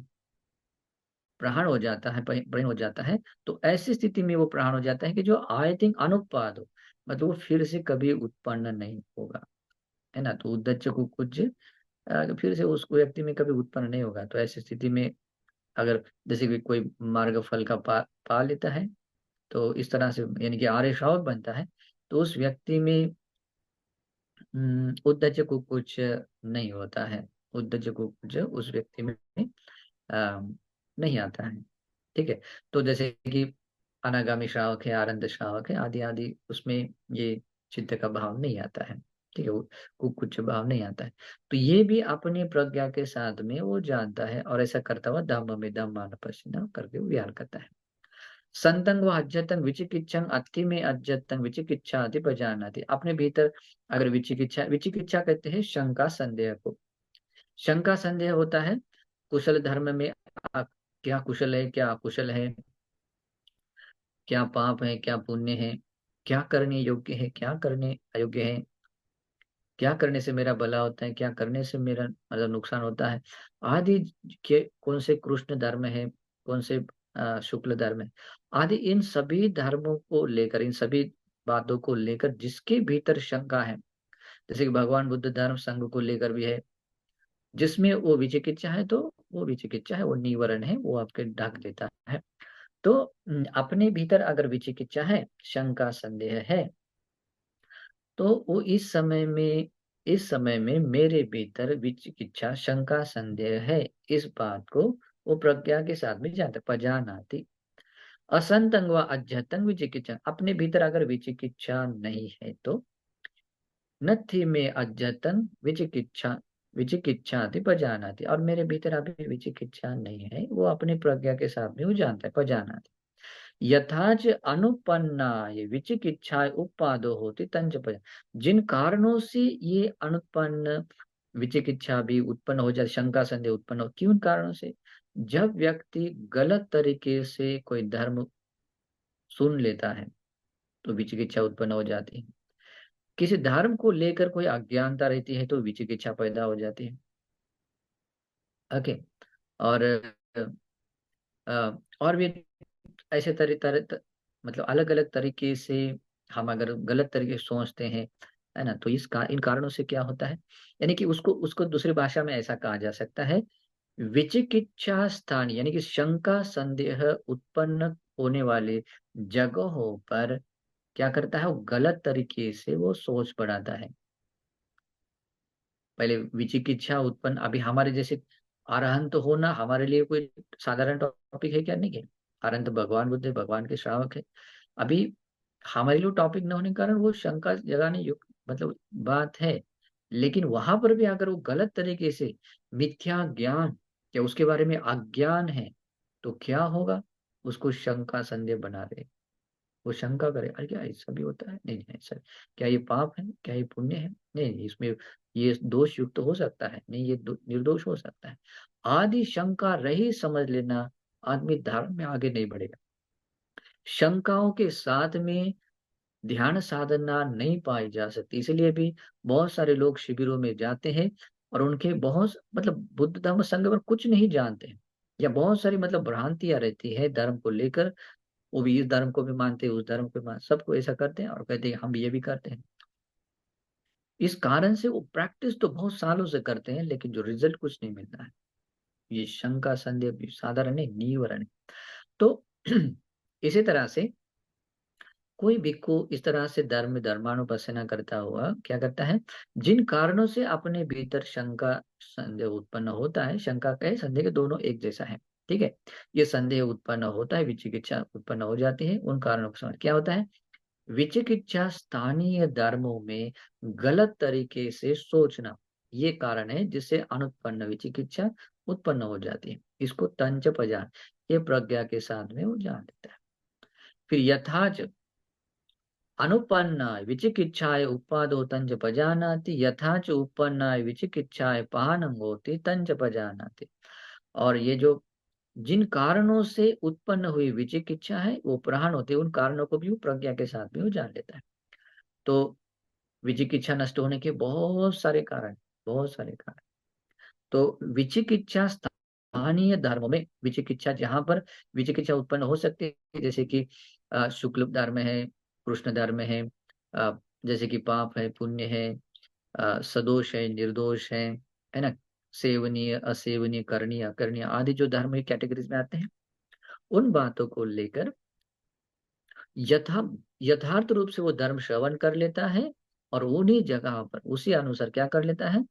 प्रहण हो जाता है, प्रहण हो जाता है, तो ऐसी स्थिति में वो प्रहण हो जाता है कि जो आयतिं अनुपाद हो, मतलब वो फिर से कभी उत्पन्न नहीं होगा, है ना। तो उद्धच कुकुच्च फिर से उस व्यक्ति में कभी उत्पन्न नहीं होगा। तो ऐसी स्थिति में अगर जैसे कि कोई मार्ग फल का पा लेता है, तो इस तरह से यानी कि आर्य श्रावक बनता है, तो उस व्यक्ति में उद्धच को कुछ नहीं होता है। उद्धच को कुछ उस व्यक्ति में अ, नहीं आता है। ठीक है। तो जैसे कि अनागामी श्रावक है, आनंद श्रावक है, आदि आदि, उसमें ये चित्त का भाव नहीं आता है। ठीक है, वो कुछ भाव नहीं आता है। तो ये भी अपनी प्रज्ञा के साथ में वो जानता है, और ऐसा करता हुआ धम्म में धम्मान पश्चिना करके वो विहार करता है। संतंग व अज्जतंग विचिकित्संग अति में अज्जतंग विचिकित्सा अति प्रजानाति। अपने भीतर अगर विचिकित्सा, विचिकित्सा कहते हैं शंका संदेह को। शंका संदेह होता है कुशल धर्म में, क्या कुशल है, क्या अकुशल है, क्या पाप है, क्या पुण्य है, क्या करने योग्य है, क्या करने अयोग्य है, क्या करने से मेरा भला होता है, क्या करने से मेरा मतलब नुकसान होता है, आदि के कौन से कृष्ण धर्म है, कौन से शुक्ल धर्म है, आदि इन सभी धर्मों को लेकर, इन सभी बातों को लेकर जिसके भीतर शंका है, जैसे कि भगवान बुद्ध धर्म संघ को लेकर भी है, जिसमें वो विचिकित्सा है, तो वो विचिकित्सा है, वो निवरण है, वो आपके ढक देता है। तो अपने भीतर अगर विचिकित्सा है, शंका संदेह है, तो वो इस समय में मेरे भीतर विचिकित्सा शंका संदेह है, इस बात को वो प्रज्ञा के साथ में जानता, पजानाति। असंतंग व अध्यतंग विचिकित्सा। अपने भीतर अगर विचिकित्सा नहीं है तो नथि में अध्यतन विचिकित्सा, विचिकित्साति पजानाति। और मेरे भीतर अभी विचिकित्सा नहीं है, वो अपनी प्रज्ञा के साथ में वो जानता है, पजानाति। यथाच अनुपन्ना ये विचिकित्सा उपादो होती तंच पद। जिन कारणों से ये अनुत्पन्न विचिकित्सा भी उत्पन्न हो जाए, शंका संदेह उत्पन्न हो, किन कारणों से? जब व्यक्ति गलत तरीके से कोई धर्म सुन लेता है तो विचिकित्सा उत्पन्न हो जाती है। किसी धर्म को लेकर कोई अज्ञानता रहती है तो विचिकित्सा पैदा हो जाती है। ओके। और और भी ऐसे मतलब अलग अलग तरीके से हम अगर गलत तरीके से सोचते हैं, है ना, तो इन कारणों से क्या होता है, यानी कि उसको उसको दूसरी भाषा में ऐसा कहा जा सकता है, विचिकित्सा स्थान, यानी कि शंका संदेह उत्पन्न होने वाले जगहों पर क्या करता है, वो गलत तरीके से वो सोच बढ़ाता है। पहले विचिकित्सा उत्पन्न, अभी हमारे जैसे अरहंत होना हमारे लिए कोई साधारण टॉपिक है क्या? नहीं है। अरहंत भगवान बुद्ध है, भगवान के श्रावक है। अभी हमारे लिए टॉपिक न होने के कारण वो शंका जगाने युक्त मतलब बात है। लेकिन वहां पर भी अगर वो गलत तरीके से मिथ्या ज्ञान या उसके बारे में अज्ञान है, तो क्या होगा, उसको शंका संदेह बना रहे, वो शंका करे, अरे क्या ऐसा भी होता है, नहीं नहीं ऐसा, क्या ये पाप है, क्या ये पुण्य है, नहीं नहीं इसमें ये दोष युक्त हो सकता है, नहीं ये निर्दोष हो सकता है, आदि शंका रही समझ लेना, आदमी धर्म में आगे नहीं बढ़ेगा। शंकाओं के साथ में ध्यान साधना नहीं पाई जा सकती, इसलिए भी बहुत सारे लोग शिविरों में जाते हैं और उनके बहुत मतलब बुद्ध धर्म संघ पर कुछ नहीं जानते हैं, या बहुत सारी मतलब भ्रांतियां रहती है धर्म को लेकर, वो भी इस धर्म को भी मानते हैं, उस धर्म को भी मानते, सबको ऐसा करते हैं और कहते हैं हम ये भी करते हैं। इस कारण से वो प्रैक्टिस तो बहुत सालों से करते हैं, लेकिन जो रिजल्ट कुछ नहीं मिलता है। ये शंका संदेह भी साधारण है, निवारण है। तो इसी तरह से कोई भिक्खु इस तरह से धर्मानुपासना करता हुआ क्या करता है, जिन कारणों से अपने भीतर शंका संदेह उत्पन्न होता है, शंका कहे संदेह के दोनों एक जैसा है, ठीक है, ये संदेह उत्पन्न होता है, विचिकित्सा उत्पन्न हो जाती है, उन कारणों को समझ क्या होता है, विचिकित्सा स्थानीय धर्मों में गलत तरीके से सोचना, ये कारण है जिससे अनुत्पन्न विचिकित्सा उत्पन्न हो जाती है। इसको तंच पजान, ये प्रज्ञा के साथ में वो जान लेता है। फिर यथाच अनुपन्नाय विचिकित्साय उपादो तंच पजानाति, यथाच उपन्नाय विचिकित्साय पहानंगोति तंच पजानाति। और ये जो जिन कारणों से उत्पन्न हुई विचिकित्सा है वो प्रहान होते हैं, उन कारणों को भी वो प्रज्ञा के साथ में वो जान लेता है। तो विचिकित्सा नष्ट होने के बहुत सारे कारण, बहुत सारे कारण। तो विचिकित्सा स्थानीय धर्म में, विचिकित्सा जहां पर विचिकित्सा उत्पन्न हो सकती है, जैसे कि शुक्ल धर्म है, कृष्ण धर्म है, जैसे कि पाप है, पुण्य है, सदोष है, निर्दोष है ना, सेवनीय असेवनीय, करणीय अकरणीय आदि जो धर्म कैटेगरीज में आते हैं, उन बातों को लेकर यथा यथार्थ रूप से वो धर्म श्रवण कर लेता है, और उन्हीं जगह पर उसी अनुसार क्या कर लेता है,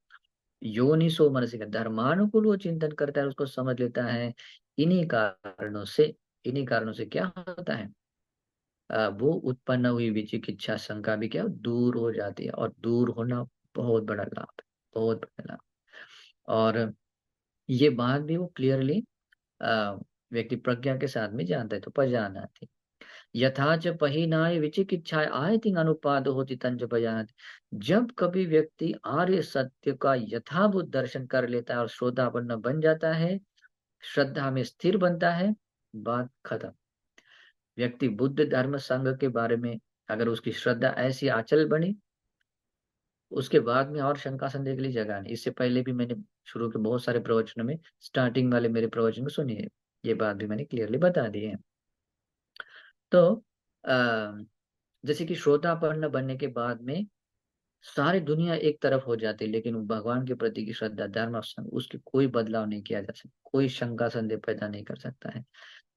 योनिसो मनसिक धर्मानुकूल वो चिंतन करता है, उसको समझ लेता है। इन्हीं कारणों से इन्हीं कारणों से क्या होता है, वो उत्पन्न हुई विचिकित्सा शंका भी क्या दूर हो जाती है, और दूर होना बहुत बड़ा लाभ है, बहुत बड़ा लाभ। और ये बात भी वो क्लियरली व्यक्ति प्रज्ञा के साथ में जानता है, तो पहचानाती यथाच पहिनाय विचिकित्साय आय तिंग अनुपाद होती तंज पहचानाती। जब कभी व्यक्ति आर्य सत्य का यथाभूत दर्शन कर लेता है और श्रोतापन्न बन जाता है, श्रद्धा में स्थिर बनता है, बात खत्म। व्यक्ति बुद्ध धर्म संघ के बारे में अगर उसकी श्रद्धा ऐसी आचल बनी, उसके बाद में और शंका संदेह के लिए जगह नहीं। इससे पहले भी मैंने शुरू के बहुत सारे प्रवचनों में, स्टार्टिंग वाले मेरे प्रवचन में सुनिए, ये बात भी मैंने क्लियरली बता दी है। तो अ, जैसे कि श्रोतापन्न बनने के बाद में सारी दुनिया एक तरफ हो जाती है, लेकिन भगवान के प्रति की श्रद्धा, धर्म और संग, उसकी कोई बदलाव नहीं किया जा सकता, कोई शंका संदेह पैदा नहीं कर सकता है,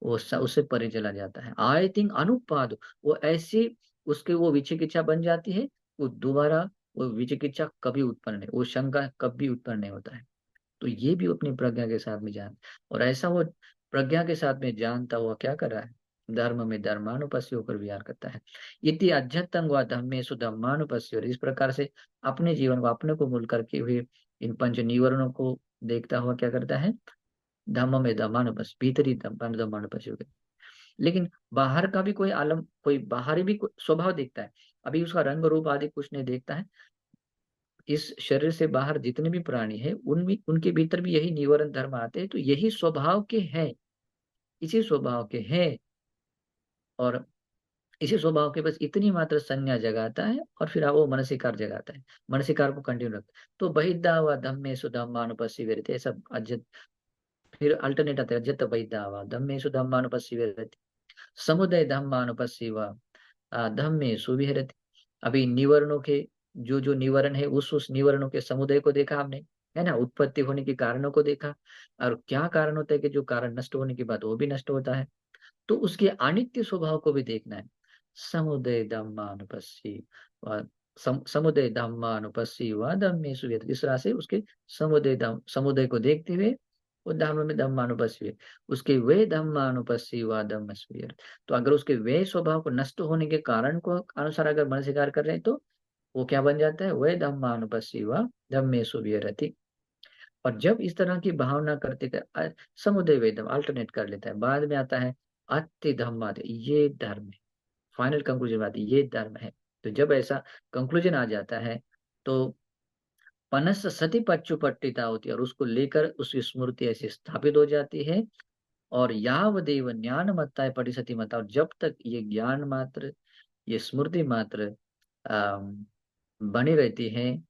वो उससे परे चला जाता है। आई थिंक अनुपाद, वो ऐसी उसके वो विचिकित्सा बन जाती है, वो दोबारा वो विचिकित्सा कभी उत्पन्न नहीं, वो शंका कभी उत्पन्न नहीं होता है। तो ये भी अपनी प्रज्ञा के साथ में जान, और ऐसा वो प्रज्ञा के साथ में जानता हुआ क्या कर रहा है, धर्म में धर्मानुपस्य होकर विहार करता है। इति अध्यतंग व धम्मेषु धम्मानुपस्य, और इस प्रकार से अपने जीवन को अपने को मूल करके हुए इन पंच निवरणों को देखता हुआ क्या करता है, धम्म में धर्मानुपस्य, भीतरी धर्मानुपस्य हो गया। लेकिन बाहर का भी कोई आलम, कोई बाहरी भी स्वभाव देखता है, अभी उसका रंग रूप आदि कुछ नहीं देखता है। इस शरीर से बाहर जितने भी प्राणी हैं, उनमें उनके भीतर भी यही निवरण धर्म आते हैं, तो यही स्वभाव के हैं, इसी स्वभाव के हैं, और इसी स्वभाव के बस इतनी मात्र संज्ञा जगाता है, और फिर वो मनसिकार जगाता है, मनसिकार को कंटिन्यू रखता है। तो बहिद्धा व धम्मे सुधम्मानुपस्सी विरते, सब फिर अल्टरनेट आता है, जत वैदावा धम्मेषु धम्मानुपस्सिविरति, समुदय धम्मानुपस्सिवा धम्मेषु विहरति। अभी निवर्णों के जो जो निवरण है, उस निवरणों के समुदय को देखा आपने, है ना, उत्पत्ति होने के कारणों को देखा, और क्या कारण होता है कि जो कारण नष्ट होने के बाद वो भी नष्ट होता है, तो उसके अनित्य स्वभाव को भी देखना है। समुदय धम्मानुपस्सी व समुदय धम्मानुपस्सी व धम्मेषु विहरति। इस तरह से उसके समुदय को देखते हुए वो धर्म में धम्मानुपस्सी है, उसके वे धम्मानुपस्सी व धम्मेषु विहरति। तो अगर उसके वे स्वभाव को नष्ट होने के कारण को अनुसार अगर मन स्वीकार कर रहे हैं, तो वो क्या बन जाता है, वे धम्मानुपस्सी व धम्मेषु विहरति। और जब इस तरह की भावना करते समुदय वेदम अल्टरनेट कर लेता है, बाद में आता है अति धम्माद, ये धर्म है, फाइनल कंक्लूजन आती है, ये धर्म है। तो जब ऐसा कंक्लूजन आ जाता है, तो पनस सती पच्चुपट्टिता होती है, और उसको लेकर उसकी स्मृति ऐसी स्थापित हो जाती है। और यावदेव ज्ञान मत्ता है पटिसती मता, और जब तक ये ज्ञान मात्र, ये स्मृति मात्र बनी रहती है,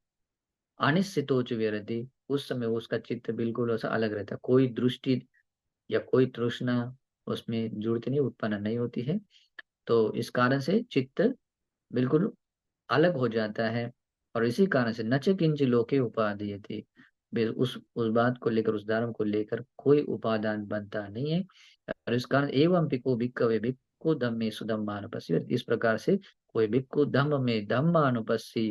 अनिश्चितोच विरति, उस समय उसका चित्त बिल्कुल ऐसा अलग रहता है, कोई दृष्टि या कोई तृष्णा उसमें जुड़ती नहीं, उत्पन्न नहीं होती है। तो इस कारण से चित्त बिल्कुल अलग हो जाता है। और इसी कारण से नच किंच लोके उपाधि थी, उस बात को लेकर, उस धर्म को लेकर कोई उपादान बनता नहीं है। और इस कारण एवं भिक्खु भिक्खवे भिक्खु धम्मे सुधम्मानुपस्सी, इस प्रकार से कोई भिक्खु धम्म में धम्मानुपस्सी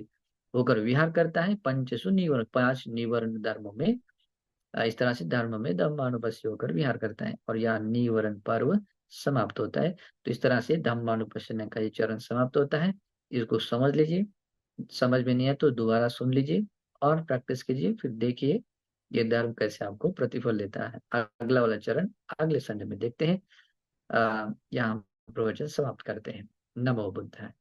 होकर विहार करता है, पंचसु निवर्ण, 5 निवर्ण धर्मों में, इस तरह से धर्म में धम्मानुपस्सी होकर विहार करता है, और यह निवरण पर्व समाप्त होता है। तो इस तरह से धम्मानुपस्सना का ये चरण समाप्त होता है। इसको समझ लीजिए, समझ में नहीं है तो दोबारा सुन लीजिए और प्रैक्टिस कीजिए, फिर देखिए ये धर्म कैसे आपको प्रतिफल देता है। अगला वाला चरण अगले संडे में देखते हैं। यहाँ प्रवचन समाप्त करते हैं। नमो बुद्धाय।